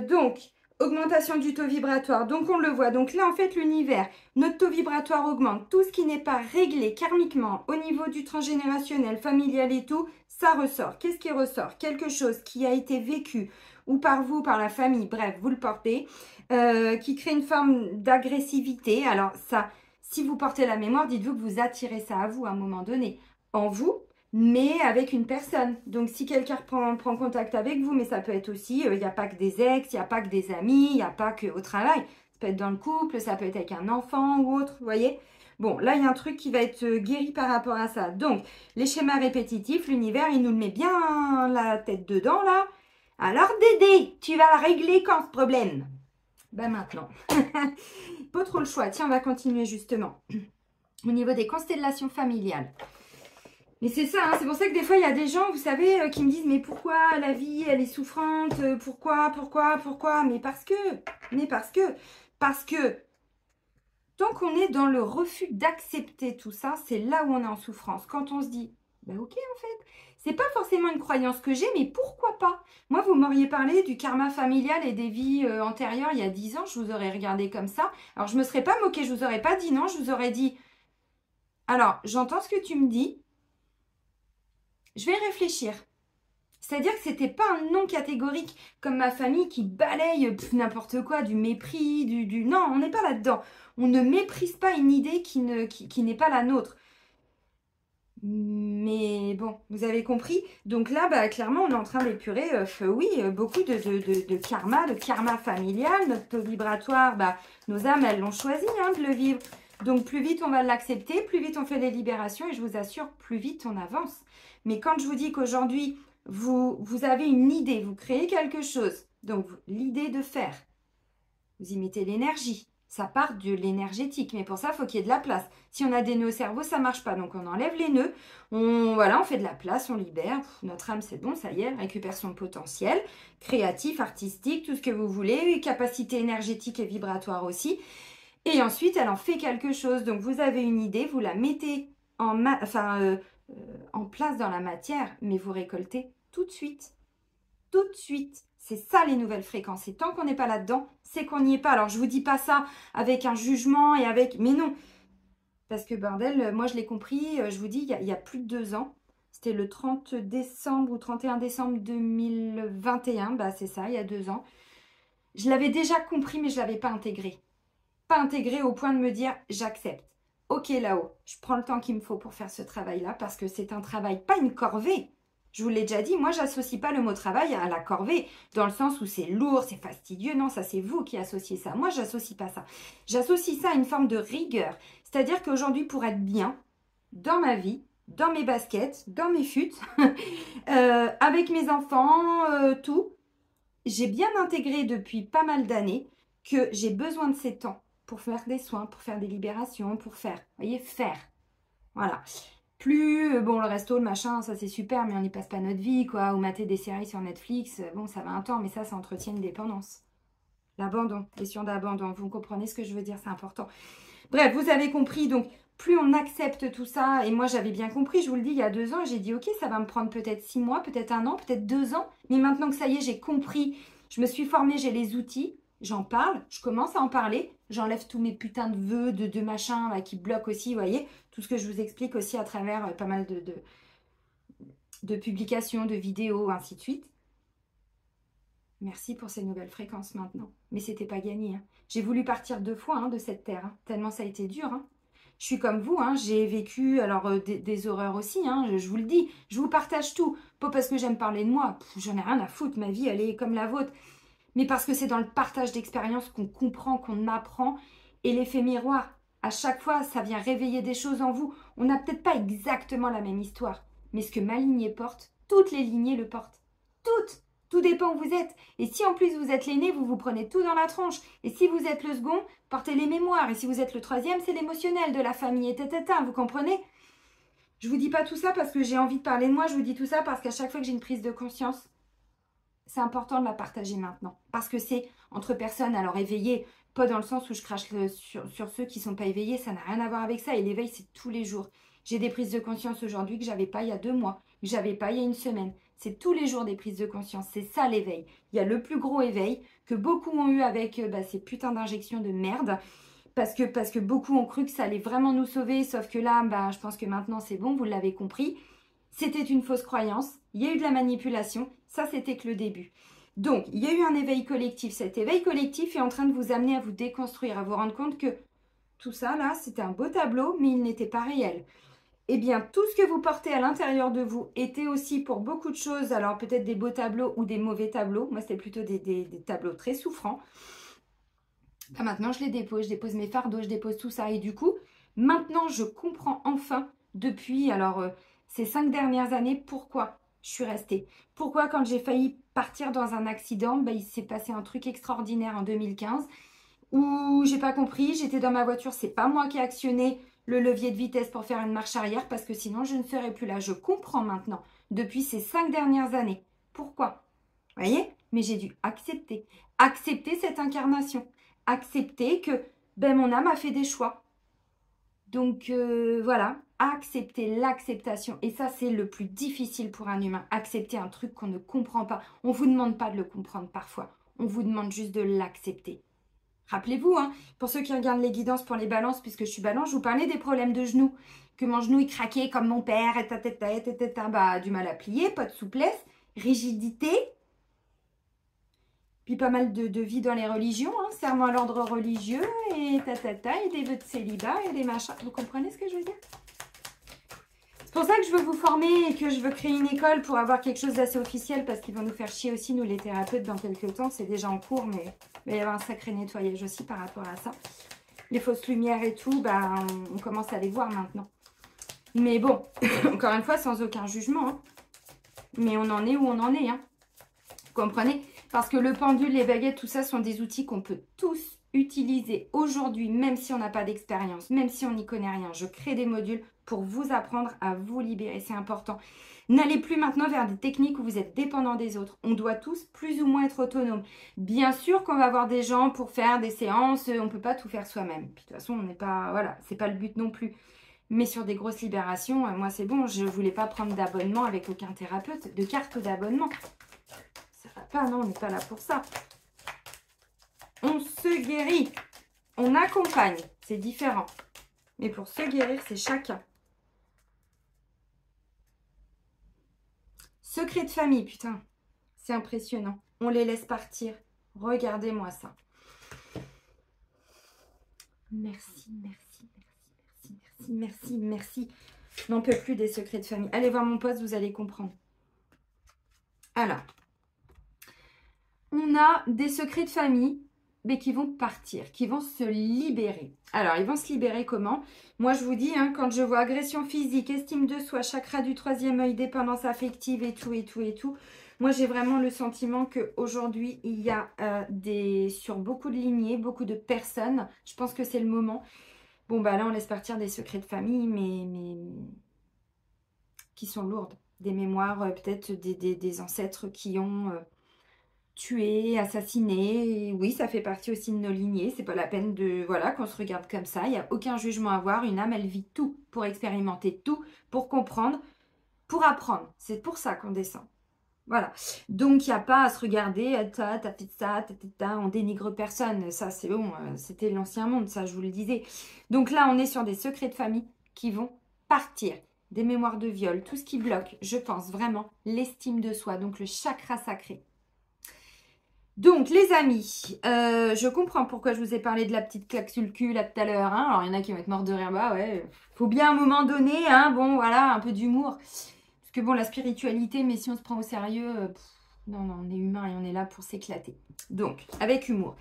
S1: donc, augmentation du taux vibratoire. Donc, on le voit. Donc là, en fait, l'univers, notre taux vibratoire augmente. Tout ce qui n'est pas réglé karmiquement au niveau du transgénérationnel, familial et tout, ça ressort. Qu'est-ce qui ressort? Quelque chose qui a été vécu ou par vous, par la famille, bref, vous le portez, qui crée une forme d'agressivité. Alors ça, si vous portez la mémoire, dites-vous que vous attirez ça à vous à un moment donné, en vous, mais avec une personne. Donc si quelqu'un prend contact avec vous, mais ça peut être aussi, il n'y a pas que des ex, il n'y a pas que des amis, il n'y a pas que au travail. Ça peut être dans le couple, ça peut être avec un enfant ou autre, vous voyez? Bon, là, il y a un truc qui va être guéri par rapport à ça. Donc, les schémas répétitifs, l'univers, il nous le met bien la tête dedans, là. Alors, Dédé, tu vas régler quand ce problème? Ben maintenant. Pas trop le choix. Tiens, on va continuer justement. Au niveau des constellations familiales. Mais c'est ça, hein, c'est pour ça que des fois, il y a des gens, vous savez, qui me disent « Mais pourquoi la vie, elle est souffrante? Pourquoi? Mais parce que, tant qu'on est dans le refus d'accepter tout ça, c'est là où on est en souffrance. Quand on se dit « Ben ok, en fait, c'est pas forcément une croyance que j'ai, mais pourquoi pas ?» Moi, vous m'auriez parlé du karma familial et des vies antérieures il y a 10 ans, je vous aurais regardé comme ça. Alors, je me serais pas moquée, je vous aurais pas dit non, je vous aurais dit « Alors, j'entends ce que tu me dis. Je vais réfléchir. » C'est-à-dire que c'était pas un non catégorique comme ma famille qui balaye n'importe quoi, du mépris, du... Non, on n'est pas là-dedans. On ne méprise pas une idée qui n'est pas la nôtre. Mais bon, vous avez compris. Donc là, bah, clairement, on est en train d'épurer, oui, beaucoup de karma familial. Notre taux vibratoire, bah, nos âmes, elles l'ont choisi hein, de le vivre. Donc plus vite on va l'accepter, plus vite on fait des libérations et je vous assure, plus vite on avance. Mais quand je vous dis qu'aujourd'hui, vous avez une idée, vous créez quelque chose, donc l'idée de faire, vous y mettez l'énergie. Ça part de l'énergétique, mais pour ça, il faut qu'il y ait de la place. Si on a des nœuds au cerveau, ça ne marche pas. Donc, on enlève les nœuds, on fait de la place, on libère. Notre âme, c'est bon, ça y est, elle récupère son potentiel créatif, artistique, tout ce que vous voulez, capacité énergétique et vibratoire aussi. Et ensuite, elle en fait quelque chose. Donc, vous avez une idée, vous la mettez en place dans la matière, mais vous récoltez tout de suite. Tout de suite. C'est ça les nouvelles fréquences. Et tant qu'on n'est pas là-dedans, c'est qu'on n'y est pas. Alors, je ne vous dis pas ça avec un jugement et avec... Mais non. Parce que, bordel, moi, je l'ai compris, je vous dis, il y a plus de 2 ans. C'était le 30 décembre ou 31 décembre 2021. Bah, c'est ça, il y a 2 ans. Je l'avais déjà compris, mais je ne l'avais pas intégré. Pas intégré au point de me dire, j'accepte. Ok, là-haut, je prends le temps qu'il me faut pour faire ce travail-là parce que c'est un travail, pas une corvée. Je vous l'ai déjà dit, moi, j'associe pas le mot travail à la corvée, dans le sens où c'est lourd, c'est fastidieux. Non, ça, c'est vous qui associez ça. Moi, j'associe pas ça. J'associe ça à une forme de rigueur. C'est-à-dire qu'aujourd'hui, pour être bien dans ma vie, dans mes baskets, dans mes futes, avec mes enfants, tout, j'ai bien intégré depuis pas mal d'années que j'ai besoin de ces temps pour faire des soins, pour faire des libérations, pour faire, vous voyez, faire. Voilà. Plus, bon, le resto, le machin, ça c'est super, mais on n'y passe pas notre vie, quoi. Ou mater des séries sur Netflix, bon, ça va un temps, mais ça entretient une dépendance. L'abandon, question d'abandon. Vous comprenez ce que je veux dire, c'est important. Bref, vous avez compris, donc, plus on accepte tout ça, et moi j'avais bien compris, je vous le dis, il y a 2 ans, j'ai dit, ok, ça va me prendre peut-être 6 mois, peut-être 1 an, peut-être 2 ans, mais maintenant que ça y est, j'ai compris, je me suis formée, j'ai les outils, j'en parle, je commence à en parler, j'enlève tous mes putains de vœux, de machins là, qui bloquent aussi, vous voyez, tout ce que je vous explique aussi à travers pas mal de publications, de vidéos, ainsi de suite. Merci pour ces nouvelles fréquences maintenant. Mais c'était pas gagné. Hein. J'ai voulu partir 2 fois hein, de cette terre, hein, tellement ça a été dur. Hein. Je suis comme vous, hein, j'ai vécu alors des horreurs aussi, hein, je vous le dis, je vous partage tout. Pas parce que j'aime parler de moi, j'en ai rien à foutre, ma vie elle est comme la vôtre. Mais parce que c'est dans le partage d'expériences qu'on comprend, qu'on apprend. Et l'effet miroir, à chaque fois, ça vient réveiller des choses en vous. On n'a peut-être pas exactement la même histoire. Mais ce que ma lignée porte, toutes les lignées le portent. Toutes. Tout dépend où vous êtes. Et si en plus vous êtes l'aîné, vous vous prenez tout dans la tronche. Et si vous êtes le second, portez les mémoires. Et si vous êtes le troisième, c'est l'émotionnel de la famille. Et tata, vous comprenez? Je vous dis pas tout ça parce que j'ai envie de parler de moi. Je vous dis tout ça parce qu'à chaque fois que j'ai une prise de conscience, c'est important de la partager maintenant. Parce que c'est entre personnes, alors éveillées, pas dans le sens où je crache sur ceux qui ne sont pas éveillés, ça n'a rien à voir avec ça. Et l'éveil, c'est tous les jours. J'ai des prises de conscience aujourd'hui que j'avais pas il y a 2 mois, que j'avais pas il y a une semaine. C'est tous les jours des prises de conscience. C'est ça l'éveil. Il y a le plus gros éveil que beaucoup ont eu avec ces putains d'injections de merde. Parce que beaucoup ont cru que ça allait vraiment nous sauver. Sauf que là, je pense que maintenant c'est bon, vous l'avez compris. C'était une fausse croyance. Il y a eu de la manipulation. Ça, c'était que le début. Donc, il y a eu un éveil collectif. Cet éveil collectif est en train de vous amener à vous déconstruire, à vous rendre compte que tout ça, là, c'était un beau tableau, mais il n'était pas réel. Eh bien, tout ce que vous portez à l'intérieur de vous était aussi pour beaucoup de choses, alors peut-être des beaux tableaux ou des mauvais tableaux. Moi, c'était plutôt des tableaux très souffrants. Maintenant, je dépose mes fardeaux, je dépose tout ça. Et du coup, maintenant, je comprends enfin, depuis ces 5 dernières années, pourquoi je suis restée. Pourquoi, quand j'ai failli partir dans un accident, il s'est passé un truc extraordinaire en 2015 où j'ai pas compris, j'étais dans ma voiture, c'est pas moi qui ai actionné le levier de vitesse pour faire une marche arrière parce que sinon je ne serais plus là. Je comprends maintenant, depuis ces 5 dernières années. Pourquoi? Vous voyez? Mais j'ai dû accepter. Accepter cette incarnation. Accepter que mon âme a fait des choix. Donc voilà, accepter l'acceptation. Et ça, c'est le plus difficile pour un humain. Accepter un truc qu'on ne comprend pas. On ne vous demande pas de le comprendre parfois. On vous demande juste de l'accepter. Rappelez-vous, pour ceux qui regardent les guidances pour les balances, puisque je suis balance, je vous parlais des problèmes de genoux. Que mon genou, il craquait comme mon père, du mal à plier, pas de souplesse, rigidité. Puis pas mal de vie dans les religions, serment à l'ordre religieux, et et des vœux de célibat, et des machins. Vous comprenez ce que je veux dire? C'est pour ça que je veux vous former et que je veux créer une école pour avoir quelque chose d'assez officiel, parce qu'ils vont nous faire chier aussi, nous les thérapeutes, dans quelques temps. C'est déjà en cours, mais il va y avoir un sacré nettoyage aussi par rapport à ça. Les fausses lumières et tout, on commence à les voir maintenant. Mais bon, encore une fois, sans aucun jugement. Mais on en est où on en est. Vous comprenez? Parce que le pendule, les baguettes, tout ça sont des outils qu'on peut tous utiliser aujourd'hui, même si on n'a pas d'expérience, même si on n'y connaît rien. Je crée des modules pour vous apprendre à vous libérer. C'est important. N'allez plus maintenant vers des techniques où vous êtes dépendant des autres. On doit tous plus ou moins être autonomes. Bien sûr qu'on va avoir des gens pour faire des séances. On ne peut pas tout faire soi-même. Puis de toute façon, on n'est pas... Voilà, c'est pas le but non plus. Mais sur des grosses libérations, moi c'est bon. Je ne voulais pas prendre d'abonnement avec aucun thérapeute, de carte d'abonnement. Ça va pas, non, on n'est pas là pour ça. On se guérit. On accompagne. C'est différent. Mais pour se guérir, c'est chacun. Secret de famille, putain. C'est impressionnant. On les laisse partir. Regardez-moi ça. Merci, merci, merci, merci, merci, merci. Je n'en peux plus des secrets de famille. Allez voir mon post, vous allez comprendre. Alors, on a des secrets de famille, mais qui vont partir, qui vont se libérer. Alors, ils vont se libérer comment? Moi, je vous dis, quand je vois agression physique, estime de soi, chakra du 3e œil, dépendance affective et tout, moi, j'ai vraiment le sentiment qu'aujourd'hui, il y a sur beaucoup de lignées, beaucoup de personnes, je pense que c'est le moment. Bon, là, on laisse partir des secrets de famille, mais qui sont lourdes. Des mémoires, peut-être des ancêtres qui ont... tuer, assassiner, oui, ça fait partie aussi de nos lignées. C'est pas la peine de qu'on se regarde comme ça. Il n'y a aucun jugement à avoir. Une âme, elle vit tout pour expérimenter tout, pour comprendre, pour apprendre. C'est pour ça qu'on descend. Voilà. Donc, il n'y a pas à se regarder, t'as fait ça, on dénigre personne. Ça, c'est bon, c'était l'ancien monde, ça, je vous le disais. Donc là, on est sur des secrets de famille qui vont partir. Des mémoires de viol, tout ce qui bloque, je pense vraiment, l'estime de soi, donc le chakra sacré. Donc, les amis, je comprends pourquoi je vous ai parlé de la petite claque sur le cul là tout à l'heure. Alors, il y en a qui vont être morts de rire. Ouais, faut bien à un moment donné, bon, voilà, un peu d'humour. Parce que bon, la spiritualité, mais si on se prend au sérieux, non, on est humain et on est là pour s'éclater. Donc, avec humour.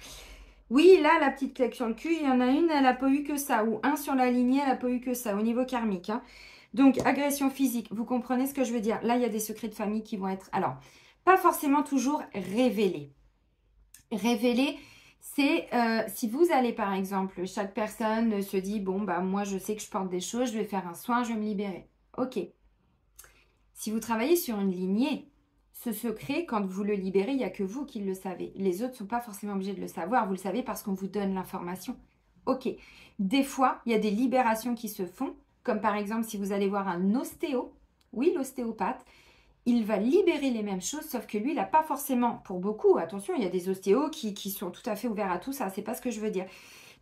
S1: Oui, là, la petite claque sur le cul, il y en a une, elle n'a pas eu que ça. Ou un sur la lignée, elle n'a pas eu que ça, au niveau karmique. Donc, agression physique, vous comprenez ce que je veux dire? Là, il y a des secrets de famille qui vont être... Alors, pas forcément toujours révélés. Révéler, c'est si vous allez par exemple, chaque personne se dit, bon, moi je sais que je porte des choses, je vais faire un soin, je vais me libérer. Ok. Si vous travaillez sur une lignée, ce secret, quand vous le libérez, il n'y a que vous qui le savez. Les autres ne sont pas forcément obligés de le savoir, vous le savez parce qu'on vous donne l'information. Ok. Des fois, il y a des libérations qui se font comme par exemple si vous allez voir un ostéo, oui, l'ostéopathe, il va libérer les mêmes choses, sauf que lui, il n'a pas forcément, pour beaucoup, attention, il y a des ostéos qui sont tout à fait ouverts à tout ça, c'est pas ce que je veux dire,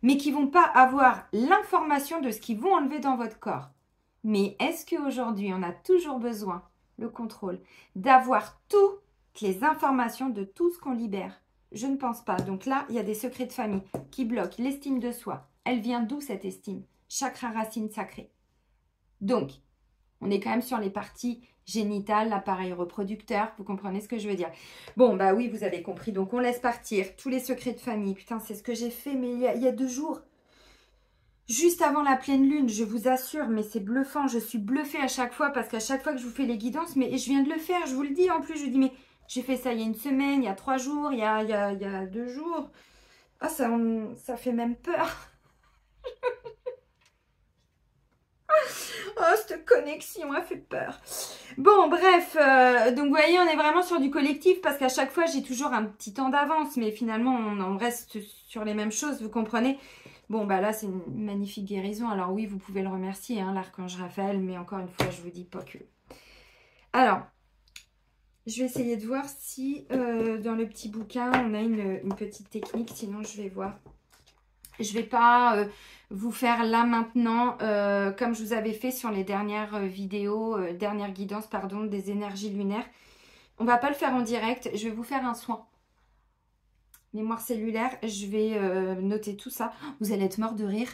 S1: mais qui vont pas avoir l'information de ce qu'ils vont enlever dans votre corps. Mais est-ce qu'aujourd'hui, on a toujours besoin, le contrôle, d'avoir toutes les informations de tout ce qu'on libère? Je ne pense pas. Donc là, il y a des secrets de famille qui bloquent l'estime de soi. Elle vient d'où cette estime? Chakra racine sacrée. Donc, on est quand même sur les parties génitales, l'appareil reproducteur. Vous comprenez ce que je veux dire? Bon, bah oui, vous avez compris. Donc, on laisse partir tous les secrets de famille. Putain, c'est ce que j'ai fait, mais il y a 2 jours. Juste avant la pleine lune, je vous assure, mais c'est bluffant. Je suis bluffée à chaque fois parce qu'à chaque fois que je vous fais les guidances, mais je viens de le faire, je vous le dis en plus. Je vous dis, mais j'ai fait ça il y a 1 semaine, il y a 3 jours, il y a 2 jours. Ah, ça fait même peur. Oh, cette connexion a fait peur. Bon, bref, donc vous voyez, on est vraiment sur du collectif parce qu'à chaque fois, j'ai toujours un petit temps d'avance, mais finalement, on reste sur les mêmes choses, vous comprenez? Bon, bah là, c'est une magnifique guérison. Alors oui, vous pouvez le remercier, hein, l'archange Raphaël, mais encore une fois, je vous dis pas que... Alors, je vais essayer de voir si dans le petit bouquin, on a une petite technique, sinon je vais voir. Je ne vais pas vous faire là maintenant, comme je vous avais fait sur les dernières vidéos, dernières guidances, pardon, des énergies lunaires. On ne va pas le faire en direct, je vais vous faire un soin. Mémoire cellulaire, je vais noter tout ça. Vous allez être mort de rire.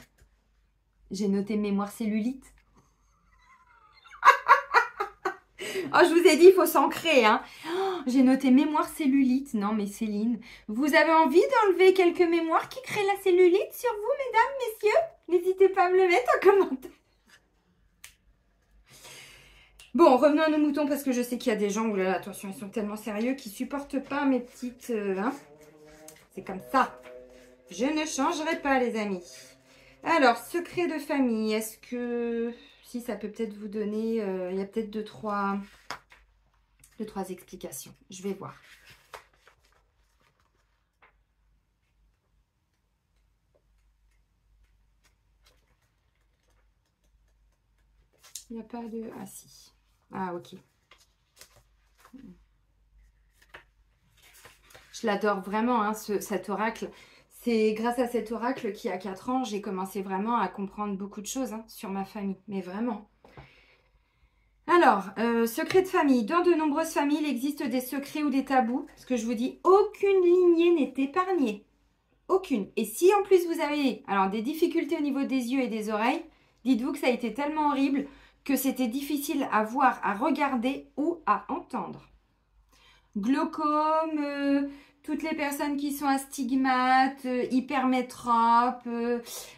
S1: J'ai noté mémoire cellulite. Oh, je vous ai dit, il faut s'ancrer, hein. Oh, j'ai noté mémoire cellulite. Non, mais Céline, vous avez envie d'enlever quelques mémoires qui créent la cellulite sur vous, mesdames, messieurs? N'hésitez pas à me le mettre en commentaire. Bon, revenons à nos moutons parce que je sais qu'il y a des gens, oulala, attention, ils sont tellement sérieux qu'ils ne supportent pas mes petites... hein. C'est comme ça. Je ne changerai pas, les amis. Alors, secret de famille, est-ce que... Si, ça peut peut-être vous donner... il y a peut-être 2-3 explications. Je vais voir. Il n'y a pas de... Ah, si. Ah, ok. Je l'adore vraiment, hein, cet oracle. C'est grâce à cet oracle qui a 4 ans, j'ai commencé vraiment à comprendre beaucoup de choses, hein, sur ma famille. Mais vraiment. Alors, secret de famille. Dans de nombreuses familles, il existe des secrets ou des tabous. Ce que je vous dis, aucune lignée n'est épargnée. Aucune. Et si en plus vous avez alors des difficultés au niveau des yeux et des oreilles, dites-vous que ça a été tellement horrible que c'était difficile à voir, à regarder ou à entendre. Glaucome, toutes les personnes qui sont astigmates, hypermétropes,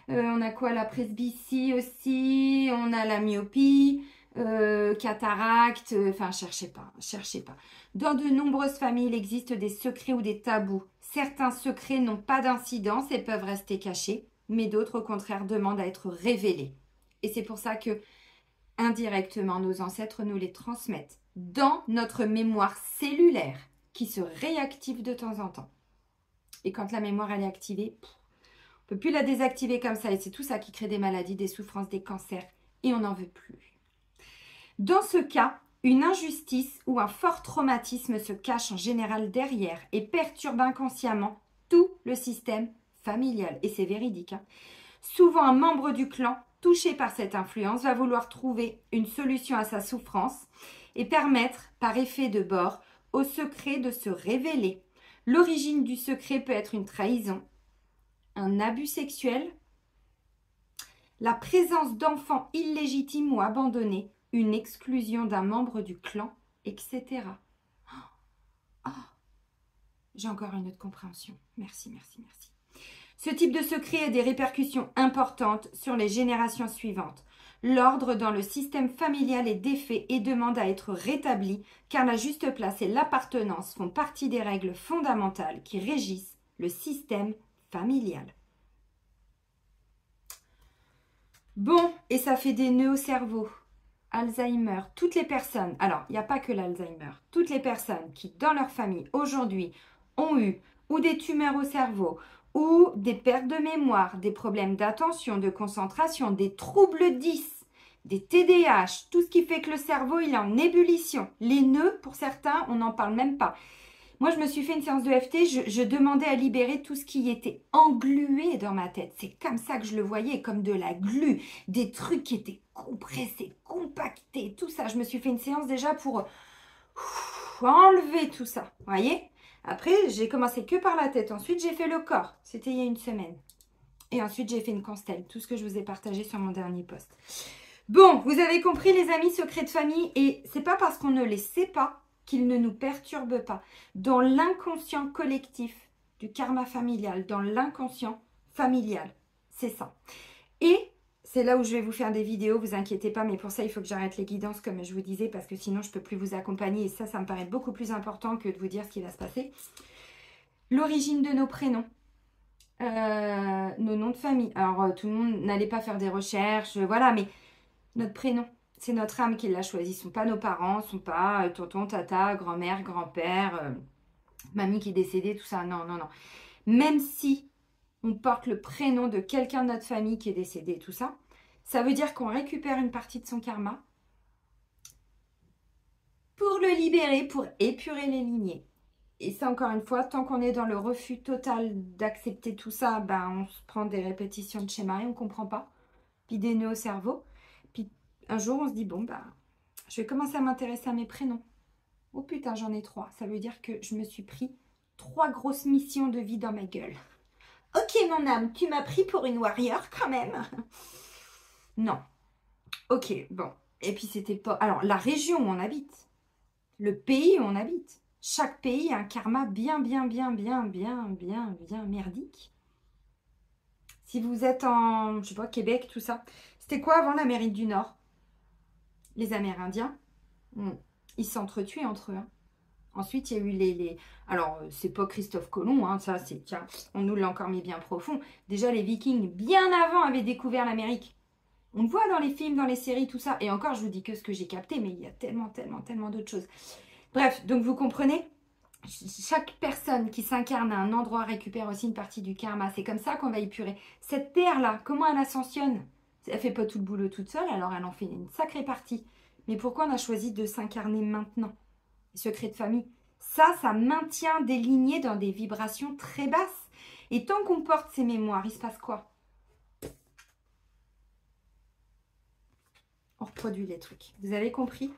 S1: on a quoi, la presbytie aussi, on a la myopie, cataracte, enfin cherchez pas, cherchez pas. Dans de nombreuses familles, il existe des secrets ou des tabous. Certains secrets n'ont pas d'incidence et peuvent rester cachés, mais d'autres au contraire demandent à être révélés. Et c'est pour ça que indirectement nos ancêtres nous les transmettent dans notre mémoire cellulaire qui se réactive de temps en temps. Et quand la mémoire elle est activée, on ne peut plus la désactiver comme ça. Et c'est tout ça qui crée des maladies, des souffrances, des cancers. Et on n'en veut plus. Dans ce cas, une injustice ou un fort traumatisme se cache en général derrière et perturbe inconsciemment tout le système familial. Et c'est véridique, hein. Souvent, un membre du clan touché par cette influence va vouloir trouver une solution à sa souffrance et permettre, par effet de bord, au secret de se révéler. L'origine du secret peut être une trahison, un abus sexuel, la présence d'enfants illégitimes ou abandonnés, une exclusion d'un membre du clan, etc. Oh, j'ai encore une autre compréhension. Merci, merci, merci. Ce type de secret a des répercussions importantes sur les générations suivantes. L'ordre dans le système familial est défait et demande à être rétabli, car la juste place et l'appartenance font partie des règles fondamentales qui régissent le système familial. Bon, et ça fait des nœuds au cerveau. Alzheimer, toutes les personnes, alors il n'y a pas que l'Alzheimer, toutes les personnes qui dans leur famille aujourd'hui ont eu ou des tumeurs au cerveau, ou des pertes de mémoire, des problèmes d'attention, de concentration, des troubles 10, des TDAH, tout ce qui fait que le cerveau, il est en ébullition. Les nœuds, pour certains, on n'en parle même pas. Moi, je me suis fait une séance de FT, je demandais à libérer tout ce qui était englué dans ma tête. C'est comme ça que je le voyais, comme de la glu, des trucs qui étaient compressés, compactés, tout ça. Je me suis fait une séance déjà pour enlever tout ça, vous voyez? Après, j'ai commencé que par la tête. Ensuite, j'ai fait le corps. C'était il y a une semaine. Et ensuite, j'ai fait une constelle. Tout ce que je vous ai partagé sur mon dernier post. Bon, vous avez compris les amis, secrets de famille. Et c'est pas parce qu'on ne les sait pas qu'ils ne nous perturbent pas. Dans l'inconscient collectif du karma familial, dans l'inconscient familial, c'est ça. Et c'est là où je vais vous faire des vidéos, vous inquiétez pas, mais pour ça, il faut que j'arrête les guidances, comme je vous disais, parce que sinon, je ne peux plus vous accompagner. Et ça me paraît beaucoup plus important que de vous dire ce qui va se passer. L'origine de nos prénoms. Nos noms de famille. Alors, tout le monde n'allait pas faire des recherches, voilà, mais notre prénom, c'est notre âme qui l'a choisi. Ce ne sont pas nos parents, ce ne sont pas tonton, tata, grand-mère, grand-père, mamie qui est décédée, tout ça. Non, non, non. Même si on porte le prénom de quelqu'un de notre famille qui est décédé, tout ça, ça veut dire qu'on récupère une partie de son karma pour le libérer, pour épurer les lignées. Et ça, encore une fois, tant qu'on est dans le refus total d'accepter tout ça, ben, on se prend des répétitions de schéma et on ne comprend pas. Puis des nœuds au cerveau. Puis un jour, on se dit, bon, ben, je vais commencer à m'intéresser à mes prénoms. Oh putain, j'en ai 3. Ça veut dire que je me suis pris 3 grosses missions de vie dans ma gueule. Ok, mon âme, tu m'as pris pour une warrior quand même. Non. Ok, bon. Et puis, c'était pas... Alors, la région où on habite, le pays où on habite, chaque pays a un karma bien merdique. Si vous êtes en, je sais pas, Québec, tout ça. C'était quoi avant l'Amérique du Nord? Les Amérindiens, ils s'entretuaient entre eux. Hein. Ensuite, il y a eu les... Alors, c'est pas Christophe Colomb, hein, ça, c'est... Tiens, on nous l'a encore mis bien profond. Déjà, les Vikings, bien avant, avaient découvert l'Amérique. On le voit dans les films, dans les séries, tout ça. Et encore, je vous dis que ce que j'ai capté, mais il y a tellement d'autres choses. Bref, donc vous comprenez, chaque personne qui s'incarne à un endroit récupère aussi une partie du karma. C'est comme ça qu'on va épurer. Cette terre-là, comment elle ascensionne? Elle ne fait pas tout le boulot toute seule, alors elle en fait une sacrée partie. Mais pourquoi on a choisi de s'incarner maintenant? Les secrets de famille. Ça maintient des lignées dans des vibrations très basses. Et tant qu'on porte ces mémoires, il se passe quoi? On reproduit les trucs. Vous avez compris?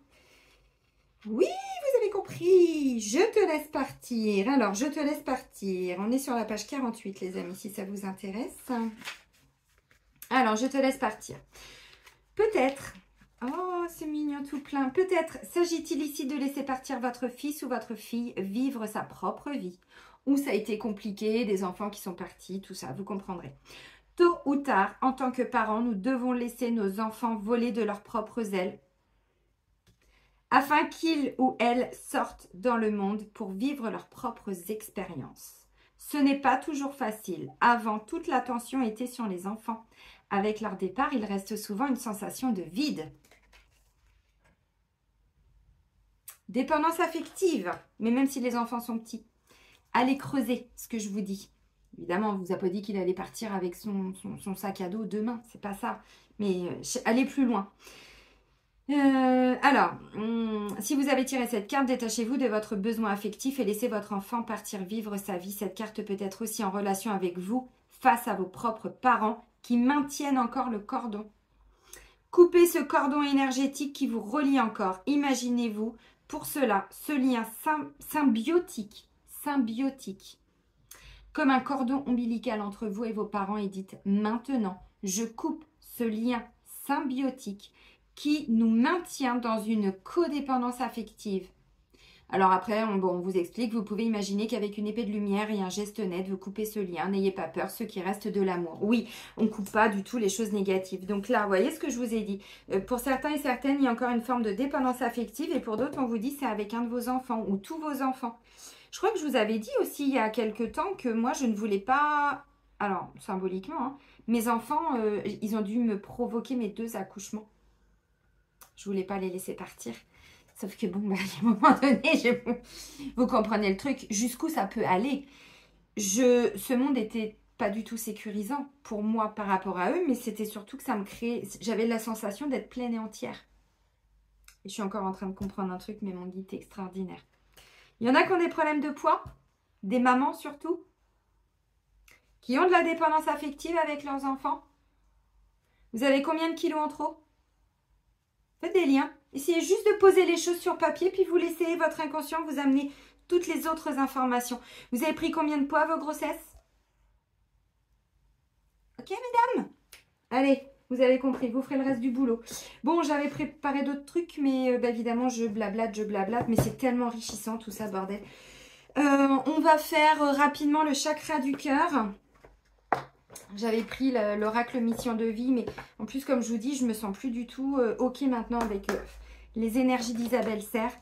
S1: Oui, vous avez compris. Je te laisse partir. Alors, je te laisse partir. On est sur la page 48, les amis, si ça vous intéresse. Alors, je te laisse partir. Peut-être... Oh, c'est mignon tout plein. Peut-être s'agit-il ici de laisser partir votre fils ou votre fille vivre sa propre vie. Ou ça a été compliqué, des enfants qui sont partis, tout ça, vous comprendrez. Tôt ou tard, en tant que parents, nous devons laisser nos enfants voler de leurs propres ailes afin qu'ils ou elles sortent dans le monde pour vivre leurs propres expériences. Ce n'est pas toujours facile. Avant, toute l'attention était sur les enfants. Avec leur départ, il reste souvent une sensation de vide. Dépendance affective, mais même si les enfants sont petits. Allez creuser ce que je vous dis. Évidemment, on ne vous a pas dit qu'il allait partir avec son sac à dos demain. C'est pas ça. Mais allez plus loin. Si vous avez tiré cette carte, détachez-vous de votre besoin affectif et laissez votre enfant partir vivre sa vie. Cette carte peut être aussi en relation avec vous, face à vos propres parents qui maintiennent encore le cordon. Coupez ce cordon énergétique qui vous relie encore. Imaginez-vous, pour cela, ce lien symbiotique, comme un cordon ombilical entre vous et vos parents et dites maintenant, je coupe ce lien symbiotique qui nous maintient dans une codépendance affective. Alors après, on vous explique, vous pouvez imaginer qu'avec une épée de lumière et un geste net, vous coupez ce lien. N'ayez pas peur, ce qui reste de l'amour. Oui, on ne coupe pas du tout les choses négatives. Donc là, vous voyez ce que je vous ai dit. Pour certains et certaines, il y a encore une forme de dépendance affective. Et pour d'autres, on vous dit c'est avec un de vos enfants ou tous vos enfants. Je crois que je vous avais dit aussi il y a quelques temps que moi, je ne voulais pas... Alors, symboliquement, hein, mes enfants, ils ont dû me provoquer mes 2 accouchements. Je voulais pas les laisser partir. Sauf que bon, bah, à un moment donné, vous comprenez le truc. Jusqu'où ça peut aller. Ce monde était pas du tout sécurisant pour moi par rapport à eux, mais c'était surtout que ça me créait, j'avais la sensation d'être pleine et entière. Et je suis encore en train de comprendre un truc, mais mon guide est extraordinaire. Il y en a qui ont des problèmes de poids, des mamans surtout, qui ont de la dépendance affective avec leurs enfants. Vous avez combien de kilos en trop? Faites des liens. Essayez juste de poser les choses sur papier, puis vous laissez votre inconscient vous amener toutes les autres informations. Vous avez pris combien de poids à vos grossesses? Ok, mesdames? Allez, vous avez compris, vous ferez le reste du boulot. Bon, j'avais préparé d'autres trucs, mais évidemment, je blablate, mais c'est tellement enrichissant tout ça, bordel. On va faire rapidement le chakra du cœur. J'avais pris l'oracle mission de vie, mais en plus, comme je vous dis, je me sens plus du tout ok maintenant avec les énergies d'Isabelle Serre.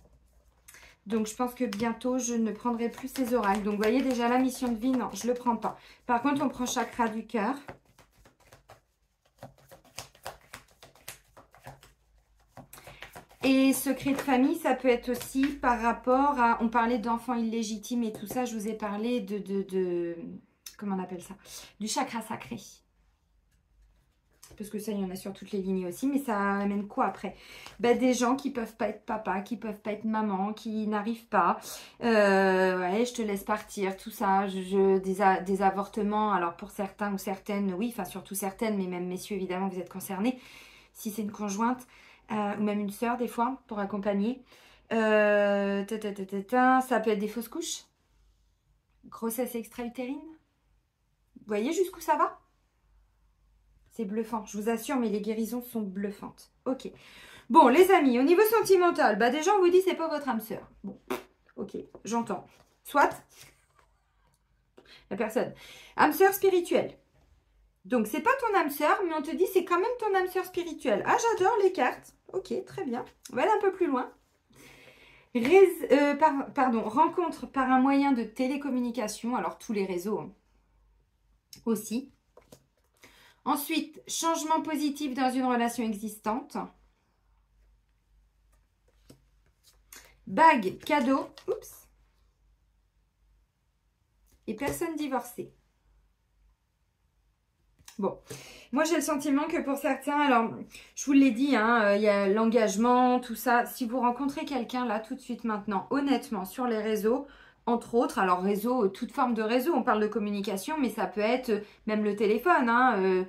S1: Donc, je pense que bientôt, je ne prendrai plus ces oracles. Donc, vous voyez déjà la mission de vie, non, je ne le prends pas. Par contre, on prend chakra du cœur. Et secret de famille, ça peut être aussi par rapport à... On parlait d'enfants illégitimes et tout ça. Je vous ai parlé de comment on appelle ça? Du chakra sacré. Parce que ça, il y en a sur toutes les lignées aussi. Mais ça amène quoi après? Des gens qui peuvent pas être papa, qui peuvent pas être maman, qui n'arrivent pas. Ouais, je te laisse partir, tout ça. Des avortements. Alors pour certains ou certaines, oui, enfin surtout certaines, mais même messieurs, évidemment, vous êtes concernés. Si c'est une conjointe... ou même une sœur des fois pour accompagner. Ça peut être des fausses couches, grossesse extra-utérine. Vous voyez jusqu'où ça va? C'est bluffant, je vous assure, mais les guérisons sont bluffantes. Ok. Bon, les amis, au niveau sentimental, déjà on vous dit c'est pas votre âme sœur. Bon, ok, j'entends. Soit, la personne. Âme sœur spirituelle. Donc, c'est pas ton âme sœur, mais on te dit c'est quand même ton âme sœur spirituelle. Ah, j'adore les cartes. Ok, très bien. On va aller un peu plus loin. Rencontre par un moyen de télécommunication. Alors, tous les réseaux aussi. Ensuite, changement positif dans une relation existante. Bague, cadeau. Oups. Et personne divorcée. Bon, moi j'ai le sentiment que pour certains, alors je vous l'ai dit, hein, y a l'engagement, tout ça. Si vous rencontrez quelqu'un là tout de suite maintenant, honnêtement, sur les réseaux, entre autres, alors réseau, toute forme de réseau, on parle de communication, mais ça peut être même le téléphone, hein,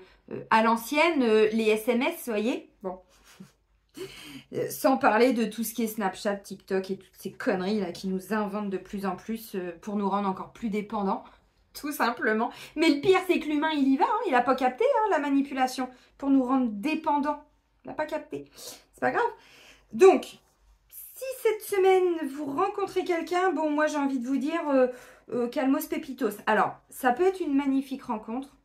S1: à l'ancienne, les SMS, vous voyez, bon. Sans parler de tout ce qui est Snapchat, TikTok et toutes ces conneries là qui nous inventent de plus en plus pour nous rendre encore plus dépendants. Tout simplement. Mais le pire, c'est que l'humain, il y va. Hein. Il n'a pas capté la manipulation pour nous rendre dépendants. Il n'a pas capté. C'est pas grave. Donc, si cette semaine, vous rencontrez quelqu'un, bon, moi, j'ai envie de vous dire calmos pépitos. Alors, ça peut être une magnifique rencontre.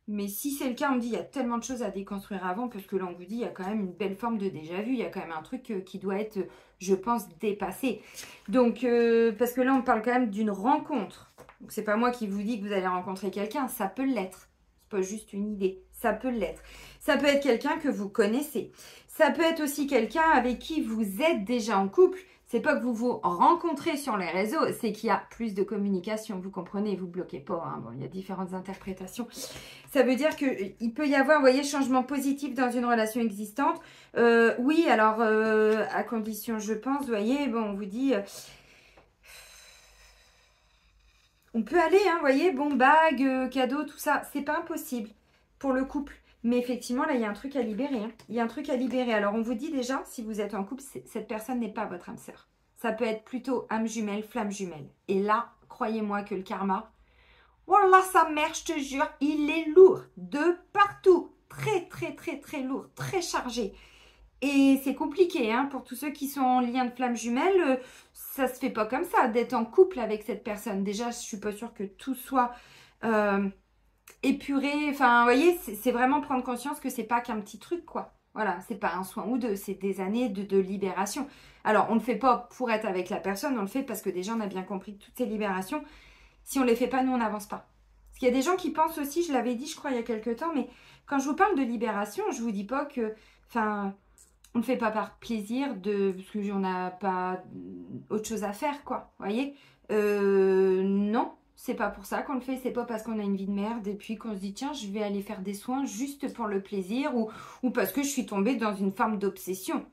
S1: Mais si c'est le cas, on me dit, il y a tellement de choses à déconstruire avant, parce que là, on vous dit, il y a quand même une belle forme de déjà-vu. Il y a quand même un truc qui doit être, je pense, dépassé. Donc, parce que là, on parle quand même d'une rencontre. Donc, c'est pas moi qui vous dis que vous allez rencontrer quelqu'un. Ça peut l'être. C'est pas juste une idée. Ça peut l'être. Ça peut être quelqu'un que vous connaissez. Ça peut être aussi quelqu'un avec qui vous êtes déjà en couple. C'est pas que vous vous rencontrez sur les réseaux, c'est qu'il y a plus de communication. Vous comprenez, vous bloquez pas. Hein. Bon, il y a différentes interprétations. Ça veut dire qu'il peut y avoir, vous voyez, changement positif dans une relation existante. Oui, alors, à condition, je pense, vous voyez, bon, on vous dit... on peut aller, hein, vous voyez, bon, bague, cadeau, tout ça. C'est pas impossible pour le couple. Mais effectivement, là, il y a un truc à libérer. Hein. Il y a un truc à libérer. Alors, on vous dit déjà, si vous êtes en couple, cette personne n'est pas votre âme sœur. Ça peut être plutôt âme jumelle, flamme jumelle. Et là, croyez-moi que le karma, wallah, sa mère, je te jure, il est lourd de partout. Très, très, très, très lourd, très chargé. Et c'est compliqué, hein, pour tous ceux qui sont en lien de flamme jumelle, ça se fait pas comme ça, d'être en couple avec cette personne. Déjà, je suis pas sûre que tout soit... épuré, enfin, vous voyez, c'est vraiment prendre conscience que c'est pas qu'un petit truc, quoi. Voilà, c'est pas un soin ou deux, c'est des années de libération. Alors, on ne le fait pas pour être avec la personne, on le fait parce que déjà, on a bien compris que toutes ces libérations, si on les fait pas, nous, on n'avance pas. Parce qu'il y a des gens qui pensent aussi, je l'avais dit, je crois, il y a quelques temps, mais quand je vous parle de libération, je vous dis pas que, enfin, on ne fait pas par plaisir, parce qu'on n'a pas autre chose à faire, quoi, vous voyez. Non. c'est pas pour ça qu'on le fait. C'est pas parce qu'on a une vie de merde et puis qu'on se dit tiens, je vais aller faire des soins juste pour le plaisir ou parce que je suis tombée dans une forme d'obsession.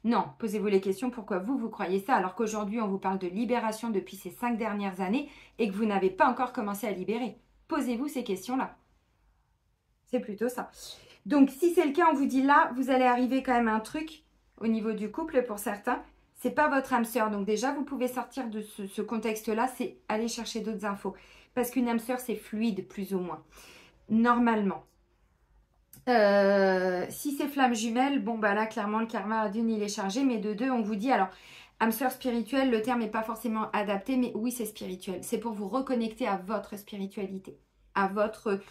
S1: Non, posez-vous les questions pourquoi vous croyez ça alors qu'aujourd'hui on vous parle de libération depuis ces 5 dernières années et que vous n'avez pas encore commencé à libérer. Posez-vous ces questions-là. C'est plutôt ça. Donc si c'est le cas, on vous dit là, vous allez arriver quand même à un truc au niveau du couple pour certains. C'est pas votre âme sœur. Donc déjà, vous pouvez sortir de ce contexte-là, c'est aller chercher d'autres infos. Parce qu'une âme sœur, c'est fluide plus ou moins. Normalement. Si c'est flamme jumelle, bon bah là clairement le karma d'une il est chargé, mais de deux on vous dit alors âme sœur spirituelle, le terme n'est pas forcément adapté, mais oui c'est spirituel, c'est pour vous reconnecter à votre spiritualité, à votre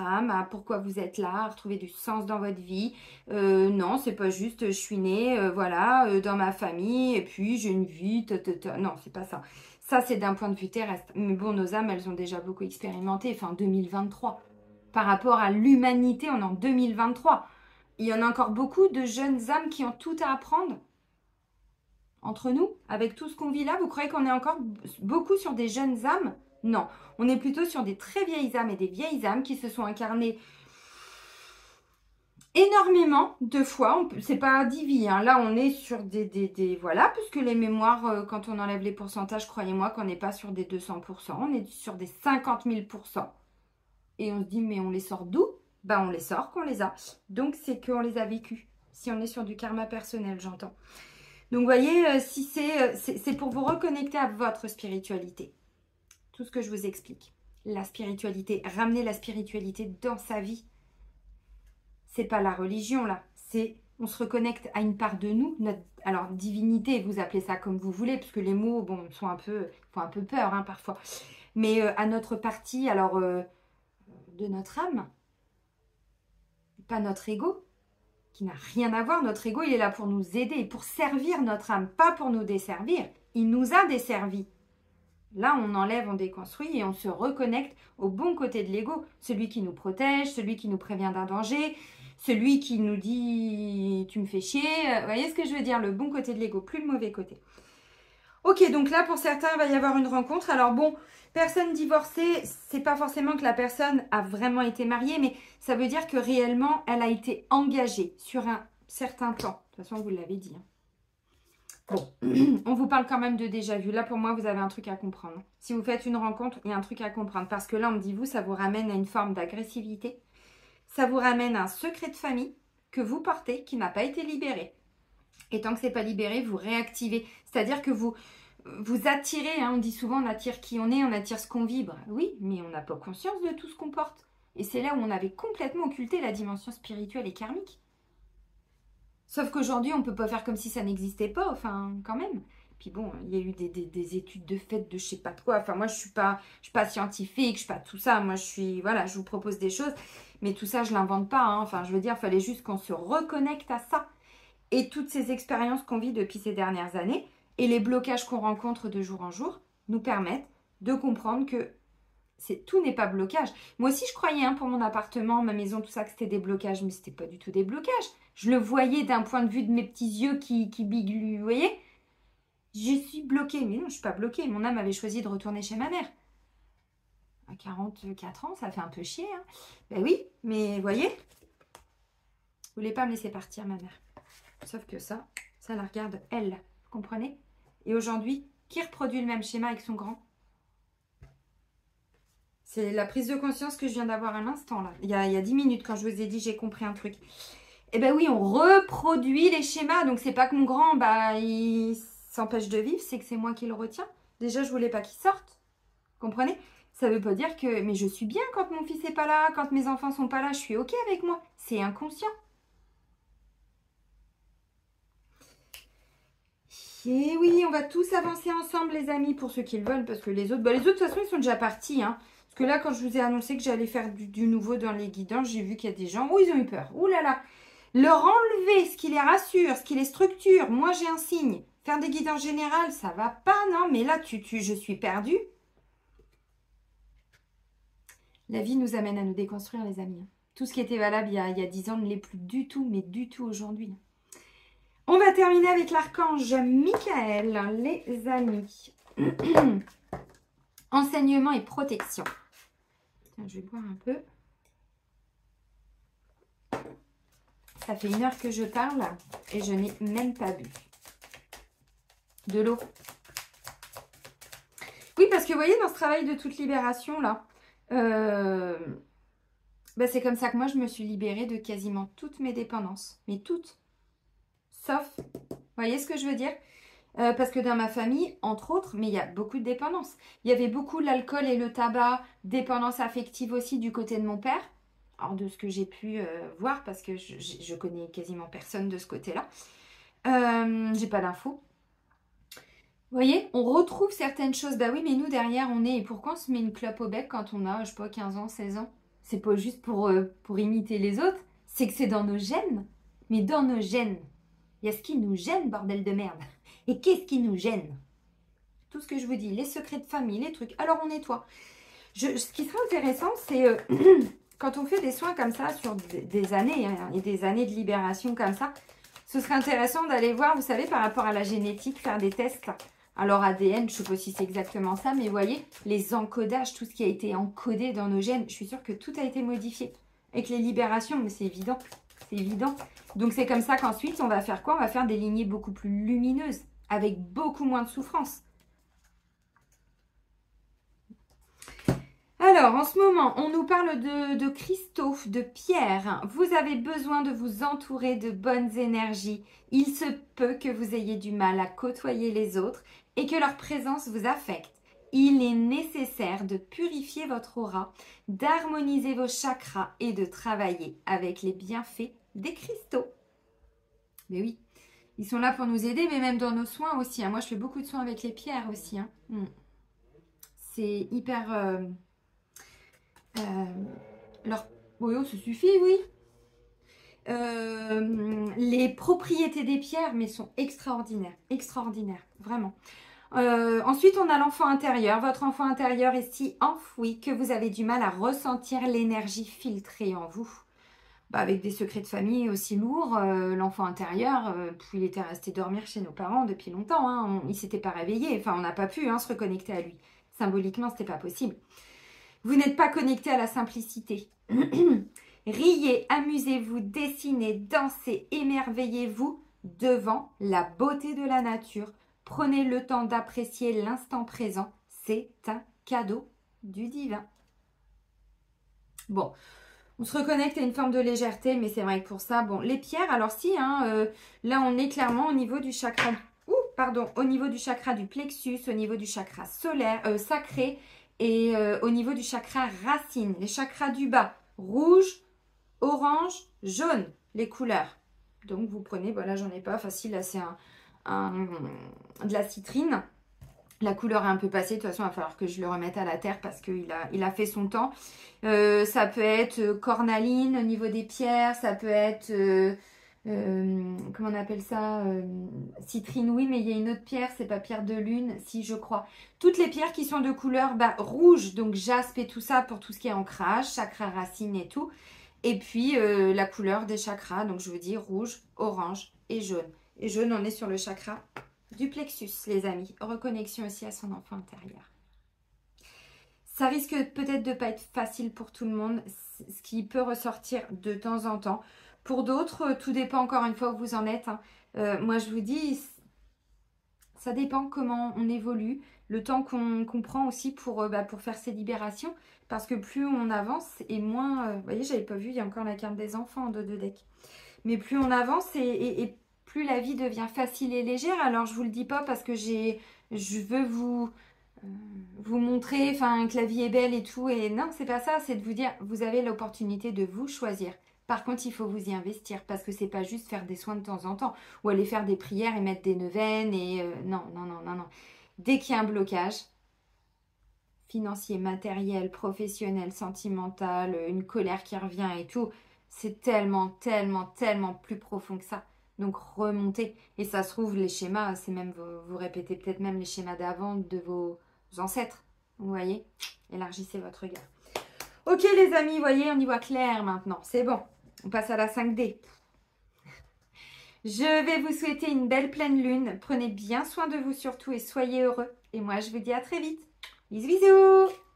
S1: âme, à pourquoi vous êtes là, à retrouver du sens dans votre vie. Non c'est pas juste je suis née voilà dans ma famille et puis j'ai une vie, non c'est pas ça. Ça c'est d'un point de vue terrestre, mais bon nos âmes elles ont déjà beaucoup expérimenté, enfin 2023. Par rapport à l'humanité, on est en 2023. Il y en a encore beaucoup de jeunes âmes qui ont tout à apprendre. Entre nous, avec tout ce qu'on vit là, vous croyez qu'on est encore beaucoup sur des jeunes âmes? Non, on est plutôt sur des très vieilles âmes et des vieilles âmes qui se sont incarnées énormément de fois. C'est pas divin, hein. Là, on est sur des voilà, puisque les mémoires, quand on enlève les pourcentages, croyez-moi qu'on n'est pas sur des 200%, on est sur des 50 000%. Et on se dit, mais on les sort d'où? Ben, on les sort qu'on les a. Donc, c'est qu'on les a vécus. Si on est sur du karma personnel, j'entends. Donc, vous voyez, si c'est pour vous reconnecter à votre spiritualité. Tout ce que je vous explique. La spiritualité, ramener la spiritualité dans sa vie. C'est pas la religion, là. C'est, on se reconnecte à une part de nous. Alors, divinité, vous appelez ça comme vous voulez, parce que les mots, bon, font un peu peur, hein, parfois. Mais à notre partie, alors... de notre âme, pas notre ego, qui n'a rien à voir. Notre ego, il est là pour nous aider, pour servir notre âme, pas pour nous desservir. Il nous a desservis. Là, on enlève, on déconstruit et on se reconnecte au bon côté de l'ego, celui qui nous protège, celui qui nous prévient d'un danger, celui qui nous dit « tu me fais chier ». Vous voyez ce que je veux dire? Le bon côté de l'ego, plus le mauvais côté. Ok, donc là, pour certains, il va y avoir une rencontre. Alors bon, personne divorcée, c'est pas forcément que la personne a vraiment été mariée, mais ça veut dire que réellement, elle a été engagée sur un certain temps. De toute façon, vous l'avez dit. Bon, on vous parle quand même de déjà vu. Là, pour moi, vous avez un truc à comprendre. Si vous faites une rencontre, il y a un truc à comprendre. Parce que là, on me dit, vous, ça vous ramène à une forme d'agressivité. Ça vous ramène à un secret de famille que vous portez, qui n'a pas été libéré. Et tant que c'est pas libéré, vous réactivez. C'est-à-dire que vous attirez, hein, on dit souvent on attire qui on est, on attire ce qu'on vibre. Oui, mais on n'a pas conscience de tout ce qu'on porte. Et c'est là où on avait complètement occulté la dimension spirituelle et karmique. Sauf qu'aujourd'hui, on ne peut pas faire comme si ça n'existait pas, enfin, quand même. Puis bon, il y a eu des études de fait de je sais pas de quoi. Enfin, moi, je suis pas scientifique, je suis pas tout ça. Moi, voilà, je vous propose des choses. Mais tout ça, je l'invente pas, hein. Enfin, je veux dire, il fallait juste qu'on se reconnecte à ça. Et toutes ces expériences qu'on vit depuis ces dernières années et les blocages qu'on rencontre de jour en jour nous permettent de comprendre que tout n'est pas blocage. Moi aussi, je croyais hein, pour mon appartement, ma maison, tout ça, que c'était des blocages, mais c'était pas du tout des blocages. Je le voyais d'un point de vue de mes petits yeux qui bigluent, vous voyez? Je suis bloquée, mais non, je suis pas bloquée. Mon âme avait choisi de retourner chez ma mère. À 44 ans, ça fait un peu chier. Hein. Ben oui, mais vous voyez, vous voulez pas me laisser partir, ma mère. Sauf que ça la regarde elle, vous comprenez? Et aujourd'hui, qui reproduit le même schéma avec son grand? C'est la prise de conscience que je viens d'avoir à l'instant, là. Il y a 10 minutes, quand je vous ai dit, j'ai compris un truc. Eh ben oui, on reproduit les schémas. Donc, c'est pas que mon grand, bah, il s'empêche de vivre, c'est que c'est moi qui le retiens. Déjà, je voulais pas qu'il sorte. Vous comprenez? Ça veut pas dire que... Mais je suis bien quand mon fils est pas là, quand mes enfants sont pas là, je suis OK avec moi. C'est inconscient. Et oui, on va tous avancer ensemble, les amis, pour ceux qui le veulent, parce que les autres, de toute façon, ils sont déjà partis. Hein. Parce que là, quand je vous ai annoncé que j'allais faire du nouveau dans les guidances, j'ai vu qu'il y a des gens, ils ont eu peur. Ouh là là, leur enlever ce qui les rassure, ce qui les structure. Moi, j'ai un signe. Faire des guidances générales, ça va pas, non, mais là, je suis perdue. La vie nous amène à nous déconstruire, les amis. Tout ce qui était valable il y a 10 ans ne l'est plus du tout, mais du tout aujourd'hui. On va terminer avec l'archange Michael, les amis. Enseignement et protection. Tiens, je vais boire un peu. Ça fait 1 heure que je parle et je n'ai même pas bu. De l'eau. Oui, parce que vous voyez, dans ce travail de toute libération, là, c'est comme ça que moi, je me suis libérée de quasiment toutes mes dépendances. Mais toutes. Sauf, vous voyez ce que je veux dire? Parce que dans ma famille, entre autres, mais il y a beaucoup de dépendances. Il y avait beaucoup l'alcool et le tabac, dépendance affective aussi du côté de mon père. Alors, de ce que j'ai pu voir, parce que je connais quasiment personne de ce côté-là. J'ai pas d'infos. Vous voyez, on retrouve certaines choses. Bah oui, mais nous, derrière, on est... Et pourquoi on se met une clope au bec quand on a, je sais pas, 15 ans, 16 ans? C'est pas juste pour imiter les autres. C'est que c'est dans nos gènes. Mais dans nos gènes, il y a ce qui nous gêne, bordel de merde. Et qu'est-ce qui nous gêne? Tout ce que je vous dis, les secrets de famille, les trucs. Alors, on nettoie. Ce qui serait intéressant, c'est... quand on fait des soins comme ça sur des années, hein, et des années de libération comme ça, ce serait intéressant d'aller voir, vous savez, par rapport à la génétique, faire des tests. Là. Alors ADN, je ne sais pas si c'est exactement ça, mais vous voyez, les encodages, tout ce qui a été encodé dans nos gènes, je suis sûre que tout a été modifié. Avec les libérations, mais c'est évident, c'est évident. Donc c'est comme ça qu'ensuite, on va faire quoi? On va faire des lignées beaucoup plus lumineuses, avec beaucoup moins de souffrance. Alors, en ce moment, on nous parle de cristaux, de pierres. Vous avez besoin de vous entourer de bonnes énergies. Il se peut que vous ayez du mal à côtoyer les autres et que leur présence vous affecte. Il est nécessaire de purifier votre aura, d'harmoniser vos chakras et de travailler avec les bienfaits des cristaux. Mais oui, ils sont là pour nous aider, mais même dans nos soins aussi. Hein. Moi, je fais beaucoup de soins avec les pierres aussi. Hein. C'est hyper... Oui, oh, ça suffit, oui. Les propriétés des pierres, mais sont extraordinaires. Extraordinaires, vraiment. Ensuite, on a l'enfant intérieur. Votre enfant intérieur est si enfoui que vous avez du mal à ressentir l'énergie filtrée en vous. Avec des secrets de famille aussi lourds, l'enfant intérieur, il était resté dormir chez nos parents depuis longtemps. Hein. Il ne s'était pas réveillé. Enfin, on n'a pas pu se reconnecter à lui. Symboliquement, ce n'était pas possible. Vous n'êtes pas connecté à la simplicité. Riez, amusez-vous, dessinez, dansez, émerveillez-vous devant la beauté de la nature. Prenez le temps d'apprécier l'instant présent. C'est un cadeau du divin. Bon, on se reconnecte à une forme de légèreté, mais c'est vrai que pour ça, bon, les pierres, alors si, là on est clairement au niveau du chakra, au niveau du chakra du plexus, au niveau du chakra solaire, sacré, et au niveau du chakra racine, les chakras du bas, rouge, orange, jaune, les couleurs. Donc vous prenez, voilà, j'en ai pas, facile, là c'est de la citrine. La couleur est un peu passée, de toute façon il va falloir que je le remette à la terre parce qu'il a fait son temps. Ça peut être cornaline au niveau des pierres, ça peut être... comment on appelle ça, citrine, oui, mais il y a une autre pierre, c'est pas pierre de lune, si je crois. Toutes les pierres qui sont de couleur rouge, donc jaspe et tout ça pour tout ce qui est ancrage, chakra racine et tout. Et puis la couleur des chakras, donc je vous dis rouge, orange et jaune. Et jaune, on est sur le chakra du plexus, les amis. Reconnexion aussi à son enfant intérieur. Ça risque peut-être de pas être facile pour tout le monde, ce qui peut ressortir de temps en temps. Pour d'autres, tout dépend encore une fois où vous en êtes. Hein. Moi, je vous dis, ça dépend comment on évolue, le temps qu'on prend aussi pour faire ces libérations. Parce que plus on avance et moins... vous voyez, j'avais pas vu, il y a encore la carte des enfants en dos de deck. Mais plus on avance et plus la vie devient facile et légère. Alors, je vous le dis pas parce que je veux vous montrer que la vie est belle et tout. Et non, c'est pas ça. C'est de vous dire, vous avez l'opportunité de vous choisir. Par contre, il faut vous y investir parce que c'est pas juste faire des soins de temps en temps ou aller faire des prières et mettre des neuvaines et non. Dès qu'il y a un blocage financier, matériel, professionnel, sentimental, une colère qui revient et tout, c'est tellement plus profond que ça. Donc remontez et ça se trouve les schémas, c'est même vous répétez peut-être même les schémas d'avant de vos ancêtres. Vous voyez, élargissez votre regard. Ok les amis, vous voyez, on y voit clair maintenant. C'est bon. On passe à la 5D. Je vais vous souhaiter une belle pleine lune. Prenez bien soin de vous surtout et soyez heureux. Et moi, je vous dis à très vite. Bisous, bisous.